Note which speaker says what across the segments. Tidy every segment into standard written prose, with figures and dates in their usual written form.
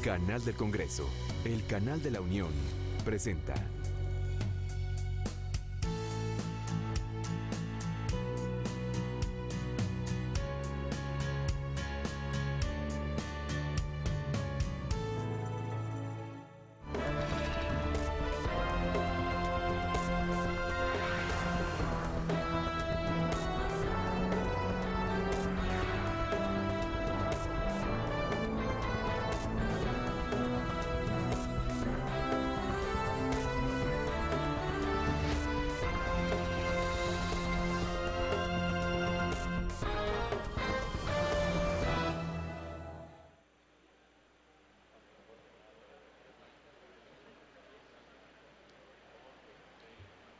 Speaker 1: Canal del Congreso, el canal de la Unión, presenta.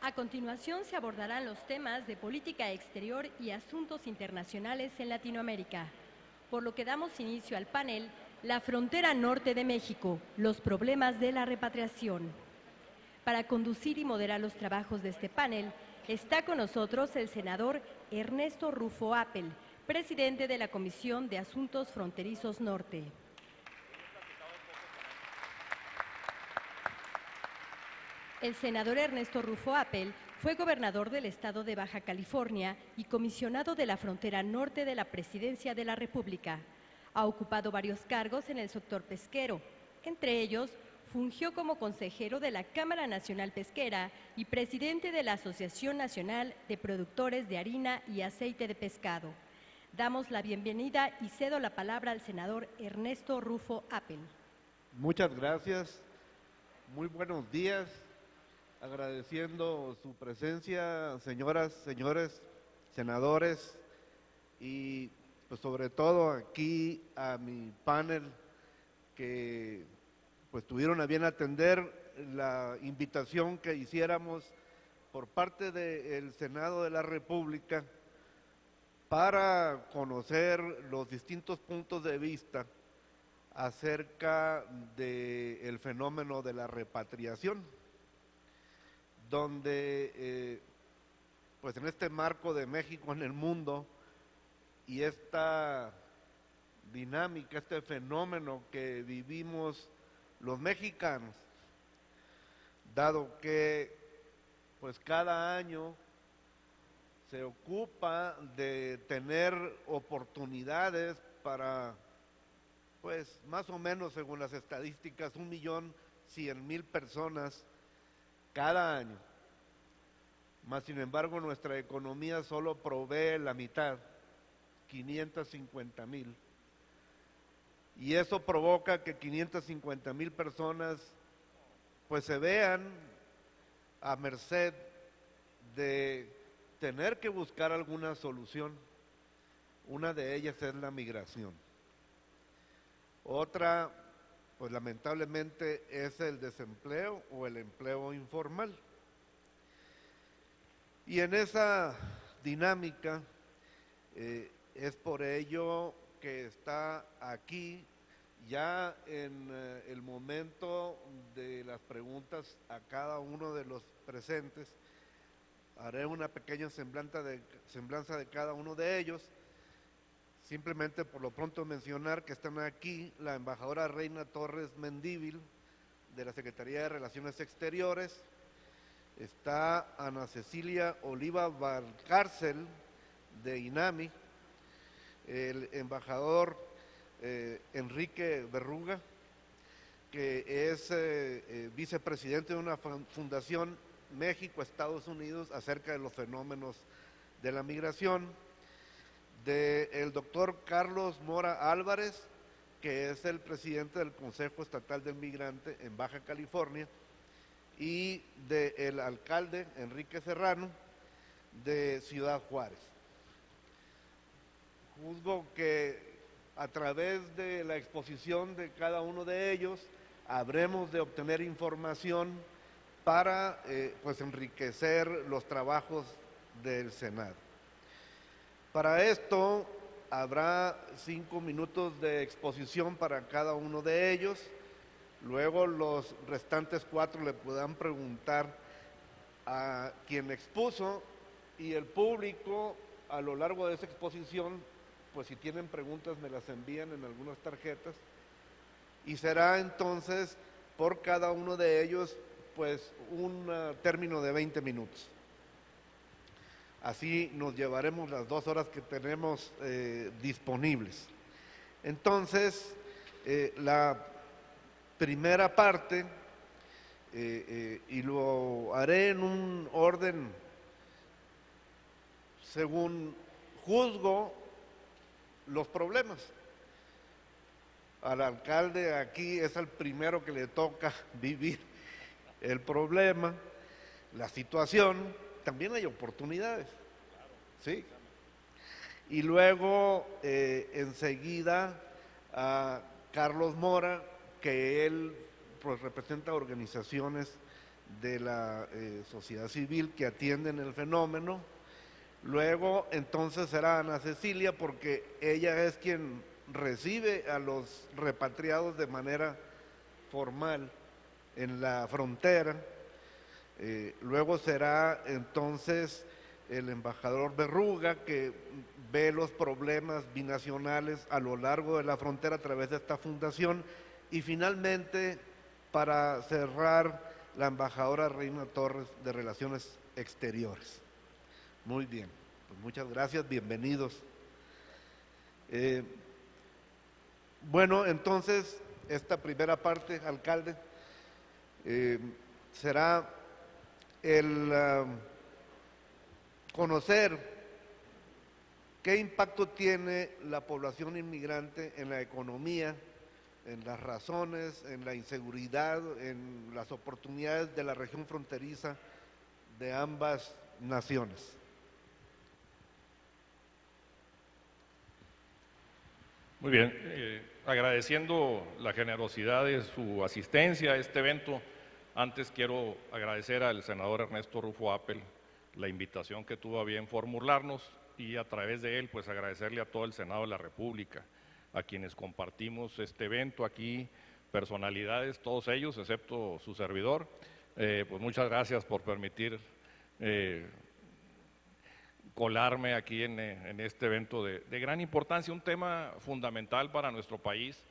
Speaker 2: A continuación se abordarán los temas de política exterior y asuntos internacionales en Latinoamérica, por lo que damos inicio al panel La frontera norte de México, los problemas de la repatriación. Para conducir y moderar los trabajos de este panel, está con nosotros el senador Ernesto Rufo Appel, presidente de la Comisión de Asuntos Fronterizos Norte. El senador Ernesto Rufo Appel fue gobernador del estado de Baja California y comisionado de la frontera norte de la Presidencia de la República. Ha ocupado varios cargos en el sector pesquero. Entre ellos, fungió como consejero de la Cámara Nacional Pesquera y presidente de la Asociación Nacional de Productores de Harina y Aceite de Pescado. Damos la bienvenida y cedo la palabra al senador Ernesto Rufo Appel.
Speaker 3: Muchas gracias. Muy buenos días. Agradeciendo su presencia, señoras, señores, senadores, y pues sobre todo aquí a mi panel que pues tuvieron a bien atender la invitación que hiciéramos por parte del Senado de la República para conocer los distintos puntos de vista acerca del fenómeno de la repatriación, donde pues en este marco de México en el mundo y esta dinámica, este fenómeno que vivimos los mexicanos, dado que pues cada año se ocupa de tener oportunidades para pues más o menos según las estadísticas 1.100.000 personas cada año, más sin embargo nuestra economía solo provee la mitad, 550.000, y eso provoca que 550.000 personas pues se vean a merced de tener que buscar alguna solución. Una de ellas es la migración. Otra, pues lamentablemente es el desempleo o el empleo informal. Y en esa dinámica es por ello que está aquí ya en el momento de las preguntas a cada uno de los presentes. Haré una pequeña semblanza de cada uno de ellos. Simplemente por lo pronto mencionar que están aquí la embajadora Reina Torres Mendívil de la Secretaría de Relaciones Exteriores, está Ana Cecilia Oliva Valcárcel de INAMI, el embajador Enrique Berruga, que es vicepresidente de una fundación México-Estados Unidos acerca de los fenómenos de la migración, del doctor Carlos Mora Álvarez, que es el presidente del Consejo Estatal del Migrante en Baja California, y del alcalde Enrique Serrano de Ciudad Juárez. Juzgo que a través de la exposición de cada uno de ellos habremos de obtener información para pues enriquecer los trabajos del Senado. Para esto habrá 5 minutos de exposición para cada uno de ellos, luego los restantes 4 le podrán preguntar a quien expuso y el público a lo largo de esa exposición, pues si tienen preguntas me las envían en algunas tarjetas y será entonces por cada uno de ellos pues un término de 20 minutos. Así nos llevaremos las 2 horas que tenemos disponibles. Entonces, la primera parte, y lo haré en un orden según juzgo los problemas. Al alcalde aquí es el primero que le toca vivir el problema, la situación. También hay oportunidades, ¿sí? Y luego enseguida a Carlos Mora, que él pues representa organizaciones de la sociedad civil que atienden el fenómeno. Luego entonces será Ana Cecilia, porque ella es quien recibe a los repatriados de manera formal en la frontera. Luego será entonces el embajador Berruga, que ve los problemas binacionales a lo largo de la frontera a través de esta fundación. Y finalmente, para cerrar, la embajadora Reina Torres de Relaciones Exteriores. Muy bien, pues muchas gracias, bienvenidos. Bueno, entonces, esta primera parte, alcalde, será el conocer qué impacto tiene la población inmigrante en la economía, en las razones, en la inseguridad, en las oportunidades de la región fronteriza de ambas naciones.
Speaker 4: Muy bien, agradeciendo la generosidad de su asistencia a este evento. Antes quiero agradecer al senador Ernesto Rufo Appel la invitación que tuvo a bien formularnos, y a través de él pues agradecerle a todo el Senado de la República, a quienes compartimos este evento aquí, personalidades, todos ellos, excepto su servidor. Pues muchas gracias por permitir colarme aquí en este evento de gran importancia, un tema fundamental para nuestro país.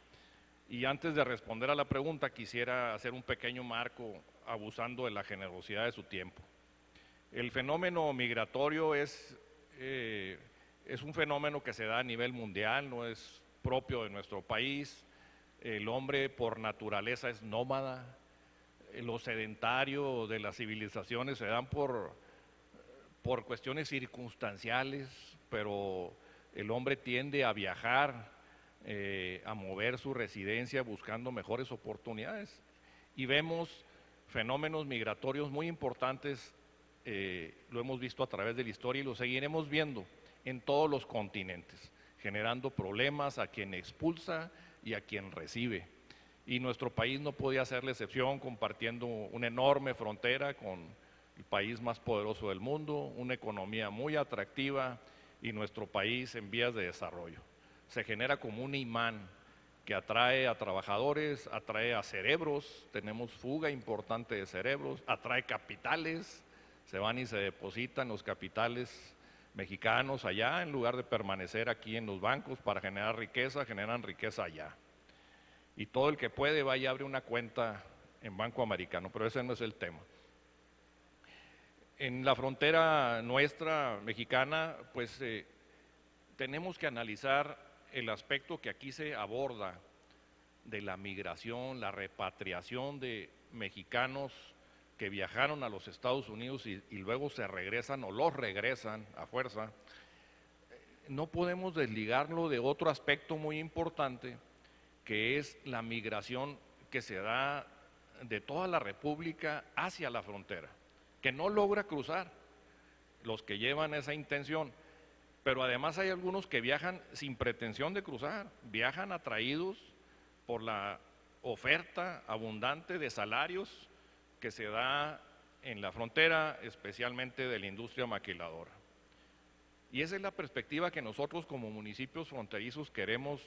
Speaker 4: Y antes de responder a la pregunta, quisiera hacer un pequeño marco abusando de la generosidad de su tiempo. El fenómeno migratorio es un fenómeno que se da a nivel mundial, no es propio de nuestro país. El hombre por naturaleza es nómada. Lo sedentario de las civilizaciones se dan por cuestiones circunstanciales, pero el hombre tiende a viajar, a mover su residencia buscando mejores oportunidades, y vemos fenómenos migratorios muy importantes, lo hemos visto a través de la historia y lo seguiremos viendo en todos los continentes, generando problemas a quien expulsa y a quien recibe. Y nuestro país no podía ser la excepción, compartiendo una enorme frontera con el país más poderoso del mundo, una economía muy atractiva y nuestro país en vías de desarrollo. Se genera como un imán que atrae a trabajadores, atrae a cerebros, tenemos fuga importante de cerebros, atrae capitales, se van y se depositan los capitales mexicanos allá en lugar de permanecer aquí en los bancos para generar riqueza, generan riqueza allá. Y todo el que puede va y abre una cuenta en Banco Americano, pero ese no es el tema. En la frontera nuestra mexicana, pues tenemos que analizar el aspecto que aquí se aborda de la migración, la repatriación de mexicanos que viajaron a los Estados Unidos y luego se regresan o los regresan a fuerza. No podemos desligarlo de otro aspecto muy importante, que es la migración que se da de toda la República hacia la frontera, que no logra cruzar los que llevan esa intención. Pero además hay algunos que viajan sin pretensión de cruzar, viajan atraídos por la oferta abundante de salarios que se da en la frontera, especialmente de la industria maquiladora. Y esa es la perspectiva que nosotros como municipios fronterizos queremos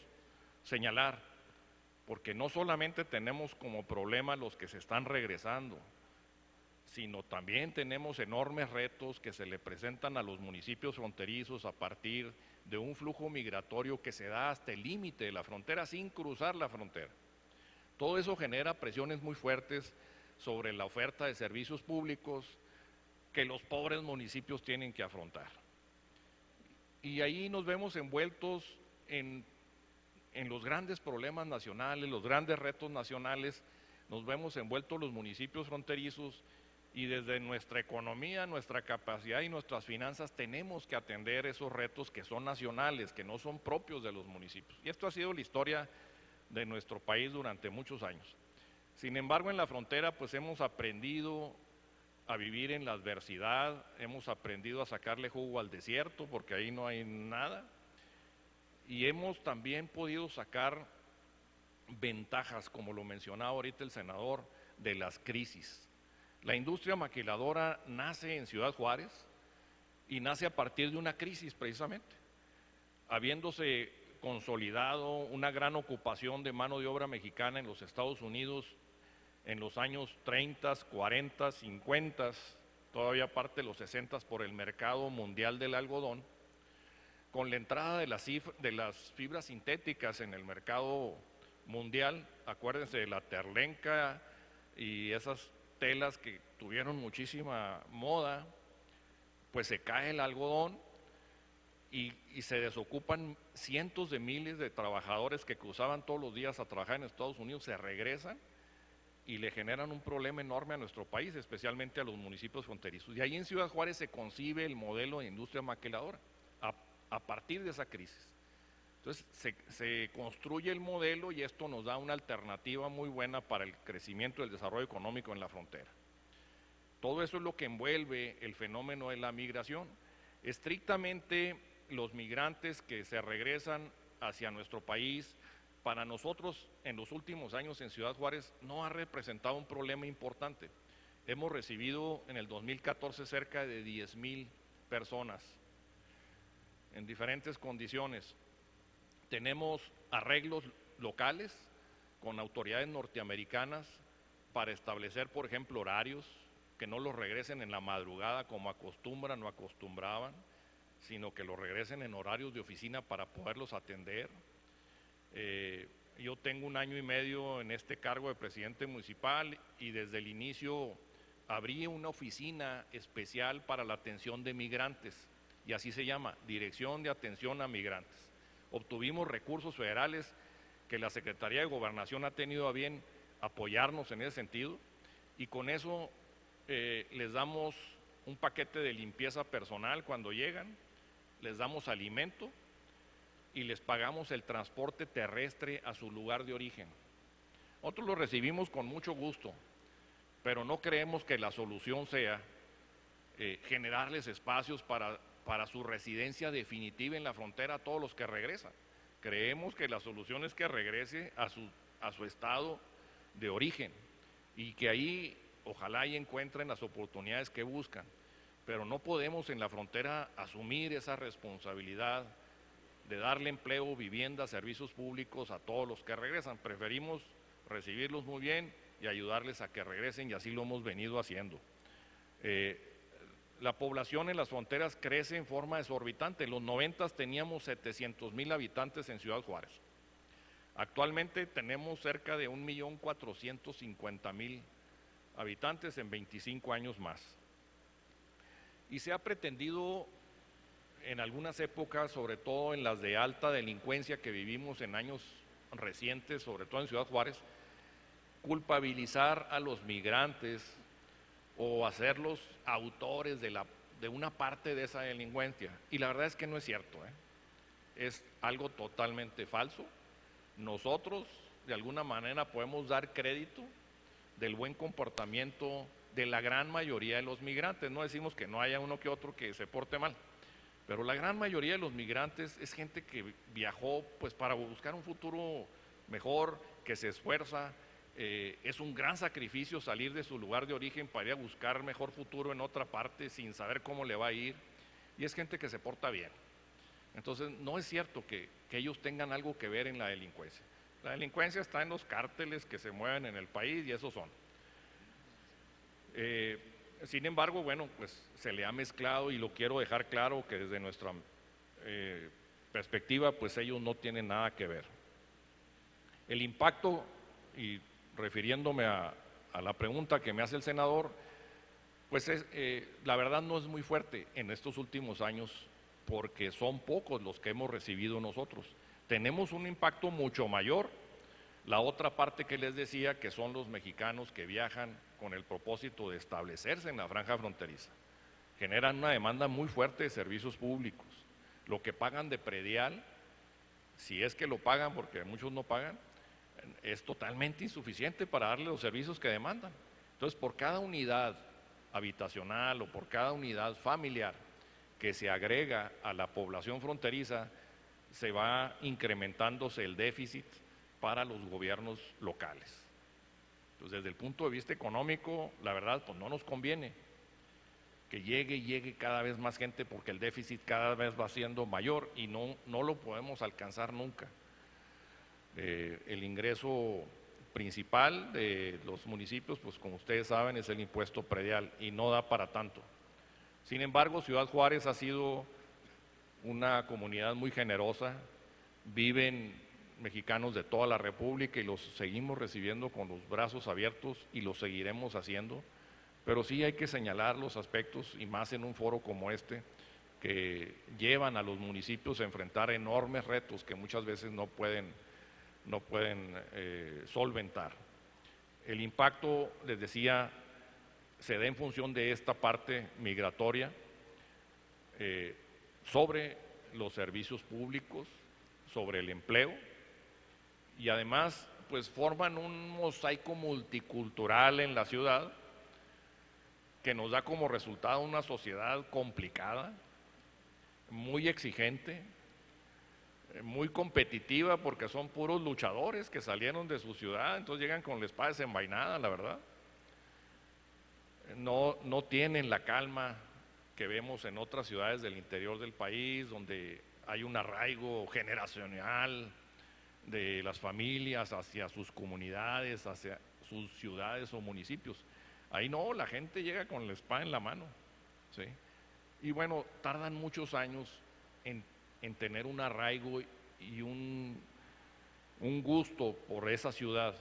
Speaker 4: señalar, porque no solamente tenemos como problema los que se están regresando, sino también tenemos enormes retos que se le presentan a los municipios fronterizos a partir de un flujo migratorio que se da hasta el límite de la frontera sin cruzar la frontera. Todo eso genera presiones muy fuertes sobre la oferta de servicios públicos que los pobres municipios tienen que afrontar. Y ahí nos vemos envueltos en los grandes problemas nacionales, los grandes retos nacionales, nos vemos envueltos los municipios fronterizos y desde nuestra economía, nuestra capacidad y nuestras finanzas tenemos que atender esos retos que son nacionales, que no son propios de los municipios. Y esto ha sido la historia de nuestro país durante muchos años. Sin embargo, en la frontera pues hemos aprendido a vivir en la adversidad, hemos aprendido a sacarle jugo al desierto porque ahí no hay nada y hemos también podido sacar ventajas, como lo mencionaba ahorita el senador, de las crisis. La industria maquiladora nace en Ciudad Juárez y nace a partir de una crisis precisamente, habiéndose consolidado una gran ocupación de mano de obra mexicana en los Estados Unidos en los años 30, 40, 50, todavía parte de los 60 por el mercado mundial del algodón, con la entrada de las fibras sintéticas en el mercado mundial, acuérdense de la terlenca y esas telas que tuvieron muchísima moda, pues se cae el algodón y se desocupan cientos de miles de trabajadores que cruzaban todos los días a trabajar en Estados Unidos, se regresan y le generan un problema enorme a nuestro país, especialmente a los municipios fronterizos. Y ahí en Ciudad Juárez se concibe el modelo de industria maquiladora, a partir de esa crisis. Entonces se construye el modelo y esto nos da una alternativa muy buena para el crecimiento y el desarrollo económico en la frontera. Todo eso es lo que envuelve el fenómeno de la migración. Estrictamente los migrantes que se regresan hacia nuestro país, para nosotros en los últimos años en Ciudad Juárez no ha representado un problema importante. Hemos recibido en el 2014 cerca de 10,000 personas en diferentes condiciones. Tenemos arreglos locales con autoridades norteamericanas para establecer, por ejemplo, horarios, que no los regresen en la madrugada como acostumbran o acostumbraban, sino que los regresen en horarios de oficina para poderlos atender. Yo tengo 1 año y medio en este cargo de presidente municipal y desde el inicio abrí una oficina especial para la atención de migrantes y así se llama, Dirección de Atención a Migrantes. Obtuvimos recursos federales que la Secretaría de Gobernación ha tenido a bien apoyarnos en ese sentido y con eso les damos un paquete de limpieza personal cuando llegan, les damos alimento y les pagamos el transporte terrestre a su lugar de origen. Nosotros lo recibimos con mucho gusto, pero no creemos que la solución sea generarles espacios para su residencia definitiva en la frontera a todos los que regresan. Creemos que la solución es que regrese a su estado de origen y que ahí ojalá y encuentren las oportunidades que buscan, pero no podemos en la frontera asumir esa responsabilidad de darle empleo, vivienda, servicios públicos a todos los que regresan. Preferimos recibirlos muy bien y ayudarles a que regresen y así lo hemos venido haciendo. La población en las fronteras crece en forma exorbitante. En los 90 teníamos 700,000 habitantes en Ciudad Juárez. Actualmente tenemos cerca de 1,450,000 habitantes en 25 años más. Y se ha pretendido en algunas épocas, sobre todo en las de alta delincuencia que vivimos en años recientes, sobre todo en Ciudad Juárez, culpabilizar a los migrantes o hacerlos autores de una parte de esa delincuencia. Y la verdad es que no es cierto, es algo totalmente falso. Nosotros de alguna manera podemos dar crédito del buen comportamiento de la gran mayoría de los migrantes. No decimos que no haya uno que otro que se porte mal, pero la gran mayoría de los migrantes es gente que viajó pues para buscar un futuro mejor, que se esfuerza. Es un gran sacrificio salir de su lugar de origen para ir a buscar mejor futuro en otra parte sin saber cómo le va a ir, y es gente que se porta bien. Entonces no es cierto que ellos tengan algo que ver en la delincuencia. La delincuencia está en los cárteles que se mueven en el país y esos son. Sin embargo, bueno, pues se le ha mezclado y lo quiero dejar claro que desde nuestra perspectiva, pues ellos no tienen nada que ver. El impacto y refiriéndome a la pregunta que me hace el senador, pues la verdad no es muy fuerte en estos últimos años porque son pocos los que hemos recibido nosotros. Tenemos un impacto mucho mayor. La otra parte que les decía, que son los mexicanos que viajan con el propósito de establecerse en la franja fronteriza, generan una demanda muy fuerte de servicios públicos. Lo que pagan de predial, si es que lo pagan, porque muchos no pagan, es totalmente insuficiente para darle los servicios que demandan. Entonces, por cada unidad habitacional o por cada unidad familiar que se agrega a la población fronteriza, se va incrementándose el déficit para los gobiernos locales. Entonces, desde el punto de vista económico, la verdad, pues no nos conviene que llegue cada vez más gente porque el déficit cada vez va siendo mayor y no lo podemos alcanzar nunca. El ingreso principal de los municipios, pues como ustedes saben, es el impuesto predial y no da para tanto. Sin embargo, Ciudad Juárez ha sido una comunidad muy generosa, viven mexicanos de toda la República y los seguimos recibiendo con los brazos abiertos y lo seguiremos haciendo, pero sí hay que señalar los aspectos, y más en un foro como este, que llevan a los municipios a enfrentar enormes retos que muchas veces no pueden solventar. El impacto, les decía, se da en función de esta parte migratoria sobre los servicios públicos, sobre el empleo, y además pues forman un mosaico multicultural en la ciudad que nos da como resultado una sociedad complicada, muy exigente, muy competitiva, porque son puros luchadores que salieron de su ciudad, entonces llegan con la espada desenvainada, la verdad. No tienen la calma que vemos en otras ciudades del interior del país, donde hay un arraigo generacional de las familias hacia sus comunidades, hacia sus ciudades o municipios. Ahí no, la gente llega con la espada en la mano, ¿sí? Y bueno, tardan muchos años en tener un arraigo y un gusto por esa ciudad.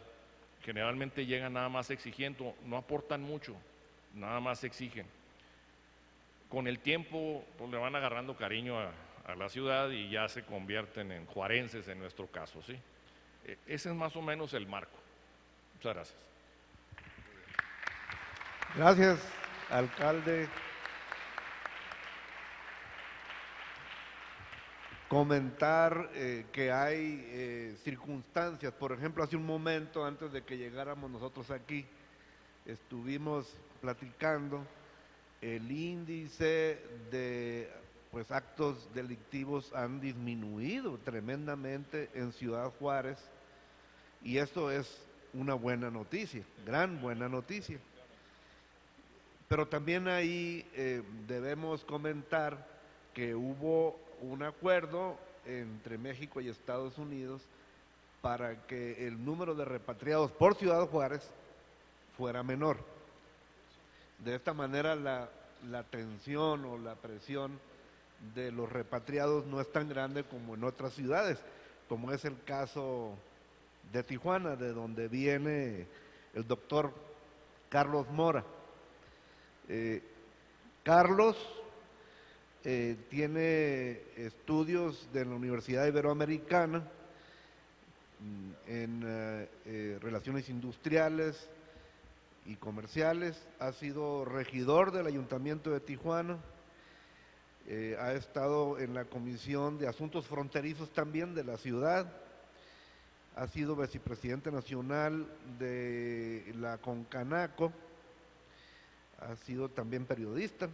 Speaker 4: Generalmente llegan nada más exigiendo, no aportan mucho, nada más exigen. Con el tiempo pues, le van agarrando cariño a la ciudad y ya se convierten en juarenses en nuestro caso, ¿sí? Ese es más o menos el marco. Muchas gracias.
Speaker 3: Gracias, alcalde. Comentar que hay circunstancias, por ejemplo, hace un momento antes de que llegáramos nosotros aquí, estuvimos platicando el índice de actos delictivos han disminuido tremendamente en Ciudad Juárez y esto es una buena noticia, gran buena noticia. Pero también ahí debemos comentar que hubo un acuerdo entre México y Estados Unidos para que el número de repatriados por Ciudad Juárez fuera menor. De esta manera la tensión o la presión de los repatriados no es tan grande como en otras ciudades, como es el caso de Tijuana, de donde viene el doctor Carlos Mora. Carlos tiene estudios de la Universidad Iberoamericana en relaciones industriales y comerciales, ha sido regidor del Ayuntamiento de Tijuana, ha estado en la Comisión de Asuntos Fronterizos también de la ciudad, ha sido vicepresidente nacional de la Concanaco, ha sido también periodista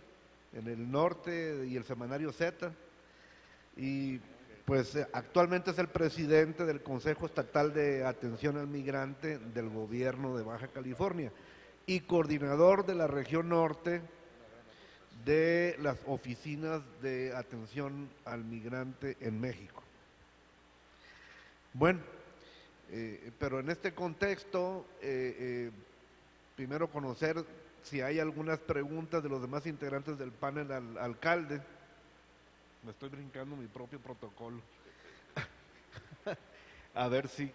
Speaker 3: en el Norte y el semanario Z, y pues actualmente es el presidente del Consejo Estatal de Atención al Migrante del Gobierno de Baja California y coordinador de la región norte de las oficinas de atención al migrante en México. Bueno, pero en este contexto, primero conocer si hay algunas preguntas de los demás integrantes del panel al alcalde. Me estoy brincando mi propio protocolo. A ver si...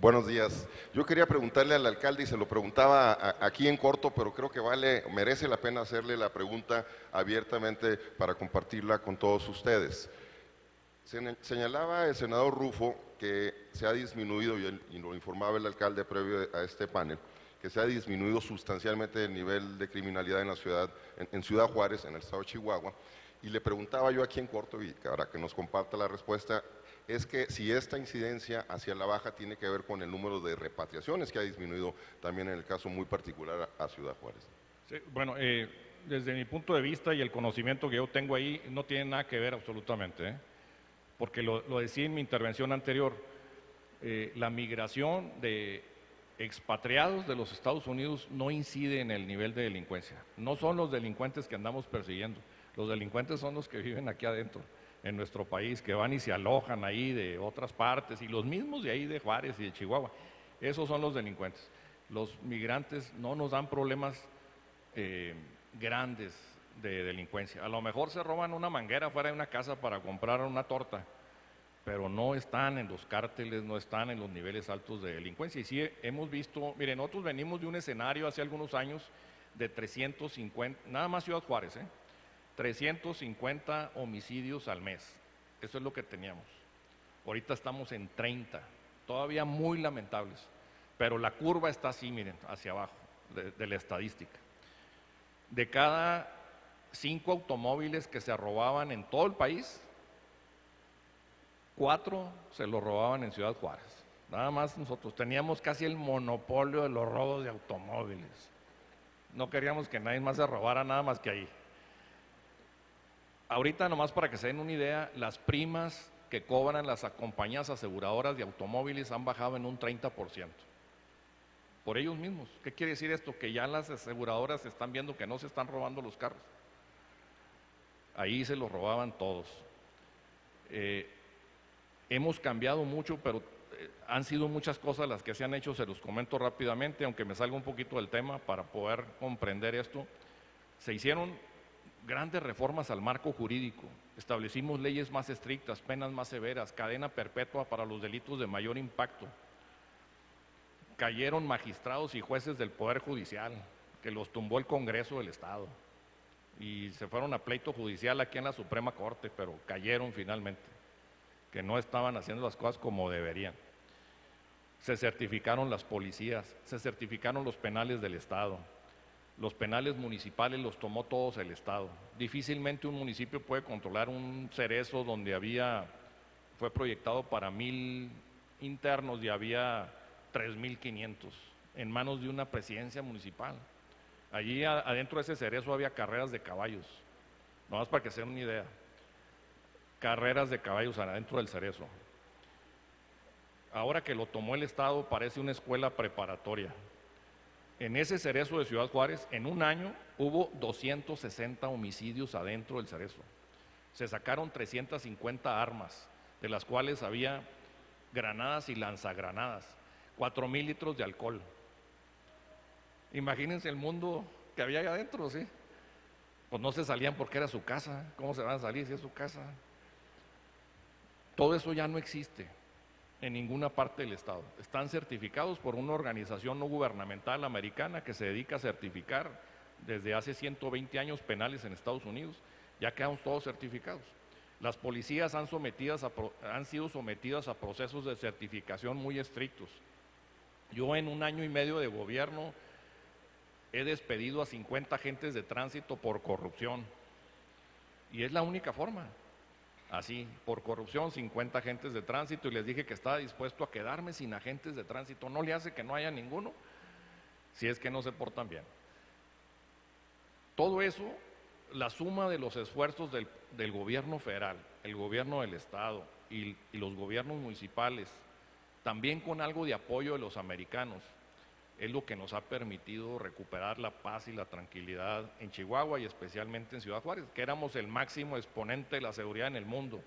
Speaker 5: Buenos días. Yo quería preguntarle al alcalde, y se lo preguntaba aquí en corto, pero creo que merece la pena hacerle la pregunta abiertamente para compartirla con todos ustedes. Señalaba el senador Rufo que se ha disminuido, y lo informaba el alcalde previo a este panel, que se ha disminuido sustancialmente el nivel de criminalidad en la ciudad, en Ciudad Juárez, en el estado de Chihuahua, y le preguntaba yo aquí en corto, y ahora que nos comparta la respuesta, es que si esta incidencia hacia la baja tiene que ver con el número de repatriaciones que ha disminuido también en el caso muy particular a Ciudad Juárez.
Speaker 4: Sí, bueno, desde mi punto de vista y el conocimiento que yo tengo ahí, no tiene nada que ver absolutamente, porque lo decía en mi intervención anterior, la migración de expatriados de los Estados Unidos no incide en el nivel de delincuencia. No son los delincuentes que andamos persiguiendo, los delincuentes son los que viven aquí adentro, en nuestro país, que van y se alojan ahí de otras partes, y los mismos de ahí de Juárez y de Chihuahua. Esos son los delincuentes. Los migrantes no nos dan problemas grandes de delincuencia. A lo mejor se roban una manguera fuera de una casa para comprar una torta, pero no están en los cárteles, no están en los niveles altos de delincuencia. Y sí hemos visto, miren, nosotros venimos de un escenario hace algunos años de 350, nada más Ciudad Juárez, 350 homicidios al mes. Eso es lo que teníamos. Ahorita estamos en 30, todavía muy lamentables, pero la curva está así, miren, hacia abajo, de la estadística. De cada 5 automóviles que se robaban en todo el país, 4 se los robaban en Ciudad Juárez. Nada más nosotros teníamos casi el monopolio de los robos de automóviles. No queríamos que nadie más se robara nada más que ahí. Ahorita, nomás para que se den una idea, las primas que cobran las compañías aseguradoras de automóviles han bajado en un 30%. Por ellos mismos. ¿Qué quiere decir esto? Que ya las aseguradoras están viendo que no se están robando los carros. Ahí se los robaban todos. Hemos cambiado mucho, pero han sido muchas cosas las que se han hecho, se los comento rápidamente, aunque me salga un poquito del tema para poder comprender esto. Se hicieron grandes reformas al marco jurídico, establecimos leyes más estrictas, penas más severas, cadena perpetua para los delitos de mayor impacto. Cayeron magistrados y jueces del Poder Judicial, que los tumbó el Congreso del Estado, y se fueron a pleito judicial aquí en la Suprema Corte, pero cayeron finalmente, que no estaban haciendo las cosas como deberían. Se certificaron las policías, se certificaron los penales del Estado. Los penales municipales los tomó todos el Estado. Difícilmente un municipio puede controlar un cerezo donde fue proyectado para 1,000 internos y había 3,500 en manos de una presidencia municipal. Allí adentro de ese cerezo había carreras de caballos, nomás para que se den una idea. Carreras de caballos adentro del cerezo. Ahora que lo tomó el Estado parece una escuela preparatoria. En ese cerezo de Ciudad Juárez, en un año, hubo 260 homicidios adentro del cerezo. Se sacaron 350 armas, de las cuales había granadas y lanzagranadas, 4,000 litros de alcohol. Imagínense el mundo que había ahí adentro, ¿sí? Pues no se salían porque era su casa. ¿Cómo se van a salir si es su casa? Todo eso ya no existe en ninguna parte del Estado. Están certificados por una organización no gubernamental americana que se dedica a certificar desde hace 120 años penales en Estados Unidos. Ya quedamos todos certificados. Las policías han sido sometidas a procesos de certificación muy estrictos. Yo en 1 año y medio de gobierno he despedido a 50 agentes de tránsito por corrupción. Y es la única forma. Así, por corrupción, 50 agentes de tránsito, y les dije que estaba dispuesto a quedarme sin agentes de tránsito. No le hace que no haya ninguno, si es que no se portan bien. Todo eso, la suma de los esfuerzos del gobierno federal, el gobierno del Estado y los gobiernos municipales, también con algo de apoyo de los americanos, es lo que nos ha permitido recuperar la paz y la tranquilidad en Chihuahua y especialmente en Ciudad Juárez, que éramos el máximo exponente de la seguridad en el mundo,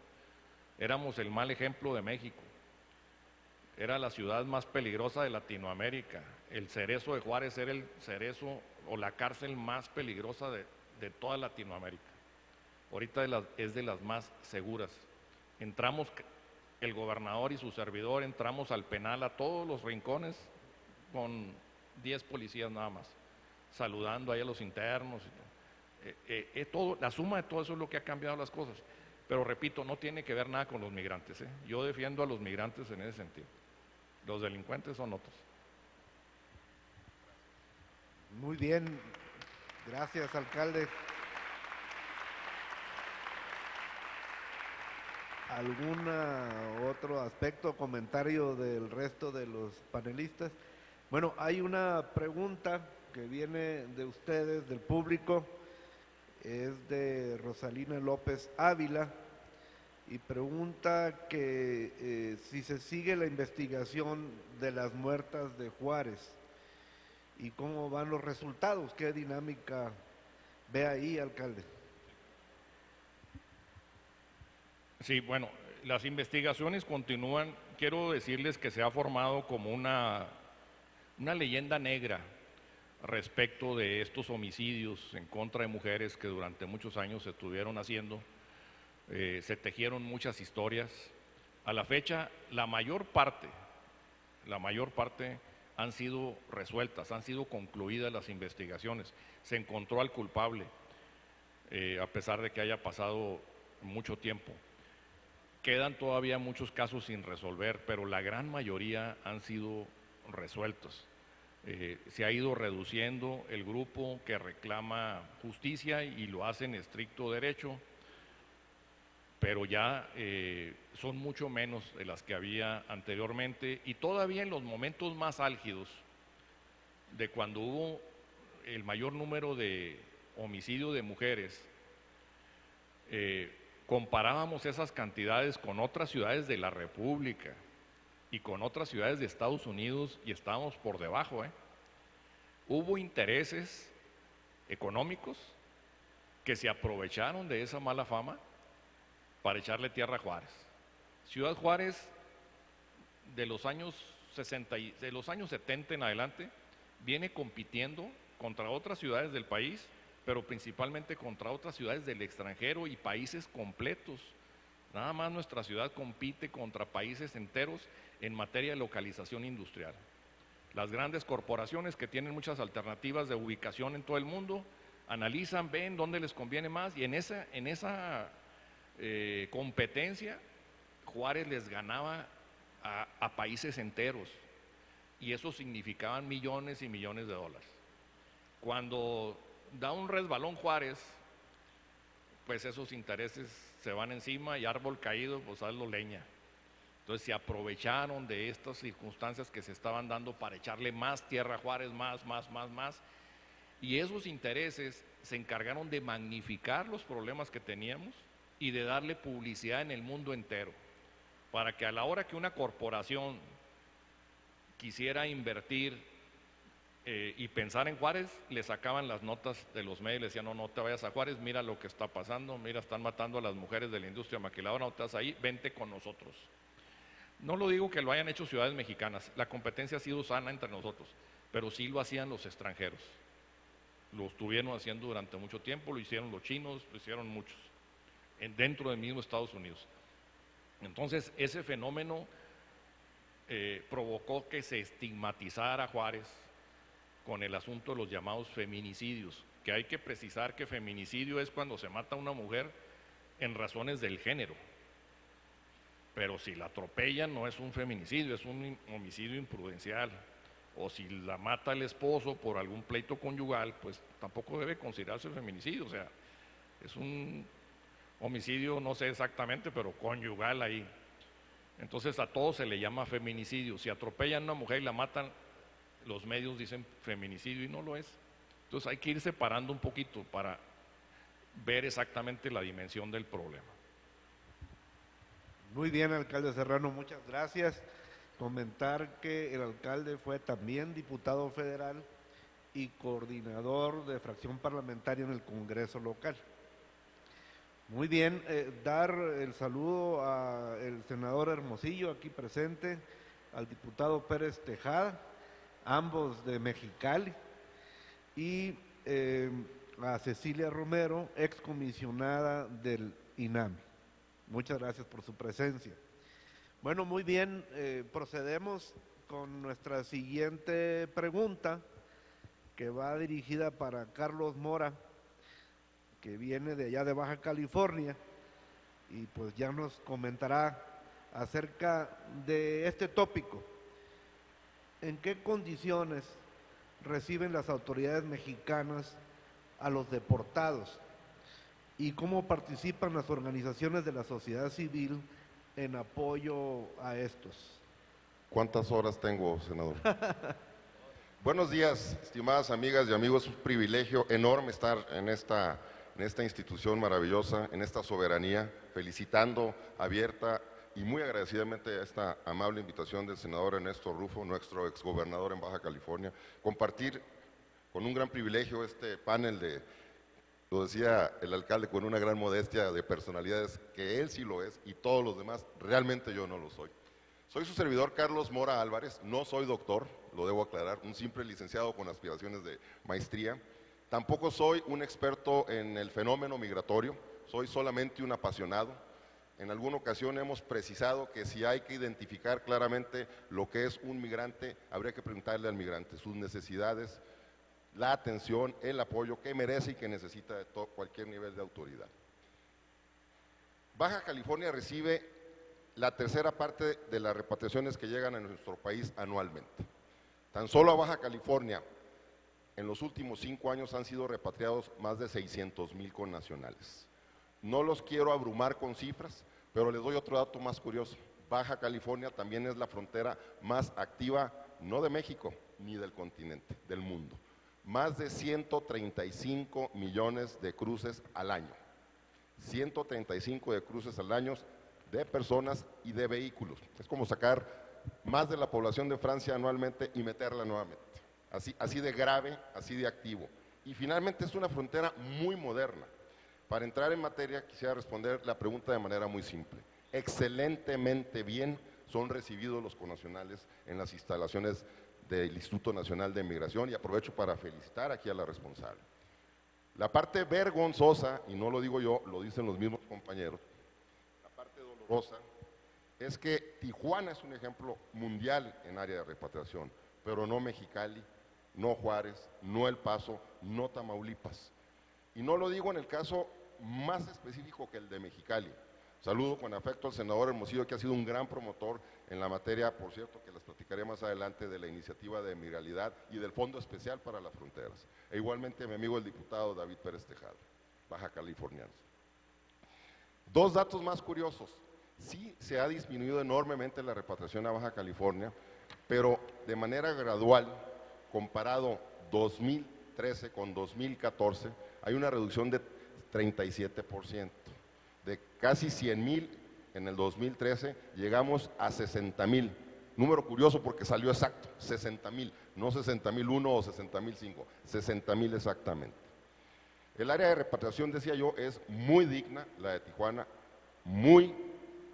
Speaker 4: éramos el mal ejemplo de México, era la ciudad más peligrosa de Latinoamérica, el cerezo de Juárez era el cerezo o la cárcel más peligrosa de toda Latinoamérica, ahorita es de las más seguras. Entramos el gobernador y su servidor entramos al penal a todos los rincones con 10 policías nada más, saludando ahí a los internos. La suma de todo eso es lo que ha cambiado las cosas. Pero repito, no tiene que ver nada con los migrantes, ¿eh? Yo defiendo a los migrantes en ese sentido. Los delincuentes son otros.
Speaker 3: Muy bien, gracias, alcalde. ¿Algún otro aspecto o comentario del resto de los panelistas? Bueno, hay una pregunta que viene de ustedes, del público, es de Rosalina López Ávila, y pregunta que si se sigue la investigación de las muertas de Juárez y cómo van los resultados, qué dinámica ve ahí, alcalde.
Speaker 4: Sí, bueno, las investigaciones continúan. Quiero decirles que se ha formado como una leyenda negra respecto de estos homicidios en contra de mujeres que durante muchos años se estuvieron haciendo. Se tejieron muchas historias. A la fecha, la mayor parte han sido resueltas, han sido concluidas las investigaciones. Se encontró al culpable, a pesar de que haya pasado mucho tiempo. Quedan todavía muchos casos sin resolver, pero la gran mayoría han sido resueltos. Se ha ido reduciendo el grupo que reclama justicia y lo hace en estricto derecho, pero ya son mucho menos de las que había anteriormente, y todavía en los momentos más álgidos de cuando hubo el mayor número de homicidios de mujeres, comparábamos esas cantidades con otras ciudades de la República y con otras ciudades de Estados Unidos y estábamos por debajo. Hubo intereses económicos que se aprovecharon de esa mala fama para echarle tierra a Juárez. Ciudad Juárez, de los años 70 en adelante, viene compitiendo contra otras ciudades del país, pero principalmente contra otras ciudades del extranjero y países completos. Nada más nuestra ciudad compite contra países enteros en materia de localización industrial. Las grandes corporaciones, que tienen muchas alternativas de ubicación en todo el mundo, analizan, ven dónde les conviene más, y en esa competencia Juárez les ganaba a países enteros, y eso significaban millones y millones de dólares. Cuando da un resbalón Juárez, pues esos intereses se van encima, y árbol caído, pues hazlo leña. Entonces se aprovecharon de estas circunstancias que se estaban dando para echarle más tierra a Juárez, más, y esos intereses se encargaron de magnificar los problemas que teníamos y de darle publicidad en el mundo entero, para que a la hora que una corporación quisiera invertir y pensar en Juárez, le sacaban las notas de los medios, le decían, no te vayas a Juárez, mira lo que está pasando, mira, están matando a las mujeres de la industria maquiladora, no estás ahí, vente con nosotros. No lo digo que lo hayan hecho ciudades mexicanas, la competencia ha sido sana entre nosotros, pero sí lo hacían los extranjeros. Lo estuvieron haciendo durante mucho tiempo, lo hicieron los chinos, lo hicieron muchos, dentro del mismo Estados Unidos. Entonces, ese fenómeno provocó que se estigmatizara a Juárez con el asunto de los llamados feminicidios, que hay que precisar que feminicidio es cuando se mata a una mujer en razones del género, pero si la atropellan no es un feminicidio, es un homicidio imprudencial. O si la mata el esposo por algún pleito conyugal, pues tampoco debe considerarse feminicidio, o sea, es un homicidio, no sé exactamente, pero conyugal ahí. Entonces a todo se le llama feminicidio. Si atropellan a una mujer y la matan, los medios dicen feminicidio y no lo es. Entonces hay que ir separando un poquito para ver exactamente la dimensión del problema.
Speaker 3: Muy bien, alcalde Serrano, muchas gracias. Comentar que el alcalde fue también diputado federal y coordinador de fracción parlamentaria en el Congreso local. Muy bien, dar el saludo al senador Hermosillo aquí presente, al diputado Pérez Tejada, ambos de Mexicali, y a Cecilia Romero, excomisionada del INAMI. Muchas gracias por su presencia. Bueno, muy bien, procedemos con nuestra siguiente pregunta, que va dirigida para Carlos Mora, que viene de allá de Baja California, y pues ya nos comentará acerca de este tópico. ¿En qué condiciones reciben las autoridades mexicanas a los deportados? ¿Y cómo participan las organizaciones de la sociedad civil en apoyo a estos?
Speaker 5: ¿Cuántas horas tengo, senador? Buenos días, estimadas amigas y amigos. Es un privilegio enorme estar en esta institución maravillosa, en esta soberanía, felicitando abierta y muy agradecidamente a esta amable invitación del senador Ernesto Rufo, nuestro exgobernador en Baja California, compartir con un gran privilegio este panel de, lo decía el alcalde con una gran modestia, de personalidades que él sí lo es y todos los demás, realmente yo no lo soy. Soy su servidor Carlos Mora Álvarez, no soy doctor, lo debo aclarar, un simple licenciado con aspiraciones de maestría. Tampoco soy un experto en el fenómeno migratorio, soy solamente un apasionado. En alguna ocasión hemos precisado que si hay que identificar claramente lo que es un migrante, habría que preguntarle al migrante sus necesidades, la atención, el apoyo que merece y que necesita de cualquier nivel de autoridad. Baja California recibe la tercera parte de las repatriaciones que llegan a nuestro país anualmente. Tan solo a Baja California, en los últimos 5 años han sido repatriados más de 600,000 connacionales. No los quiero abrumar con cifras, pero les doy otro dato más curioso. Baja California también es la frontera más activa, no de México, ni del continente, del mundo. Más de 135 millones de cruces al año. 135 de cruces al año de personas y de vehículos. Es como sacar más de la población de Francia anualmente y meterla nuevamente. Así de grave, así de activo. Y finalmente es una frontera muy moderna. Para entrar en materia quisiera responder la pregunta de manera muy simple. Excelentemente bien son recibidos los connacionales en las instalaciones del Instituto Nacional de Migración y aprovecho para felicitar aquí a la responsable. La parte vergonzosa, y no lo digo yo, lo dicen los mismos compañeros, la parte dolorosa es que Tijuana es un ejemplo mundial en área de repatriación, pero no Mexicali, no Juárez, no El Paso, no Tamaulipas. Y no lo digo en el caso más específico que el de Mexicali. Saludo con afecto al senador Hermosillo, que ha sido un gran promotor en la materia, por cierto, que les platicaré más adelante, de la iniciativa de migralidad y del Fondo Especial para las Fronteras. E igualmente a mi amigo el diputado David Pérez Tejada, baja californiano. Dos datos más curiosos. Sí se ha disminuido enormemente la repatriación a Baja California, pero de manera gradual, comparado 2013 con 2014, hay una reducción de 37%. De casi 100,000 en el 2013, llegamos a 60,000. Número curioso porque salió exacto, 60,000, no 60,001 o 60,005, 60,000 exactamente. El área de repatriación, decía yo, es muy digna, la de Tijuana, muy,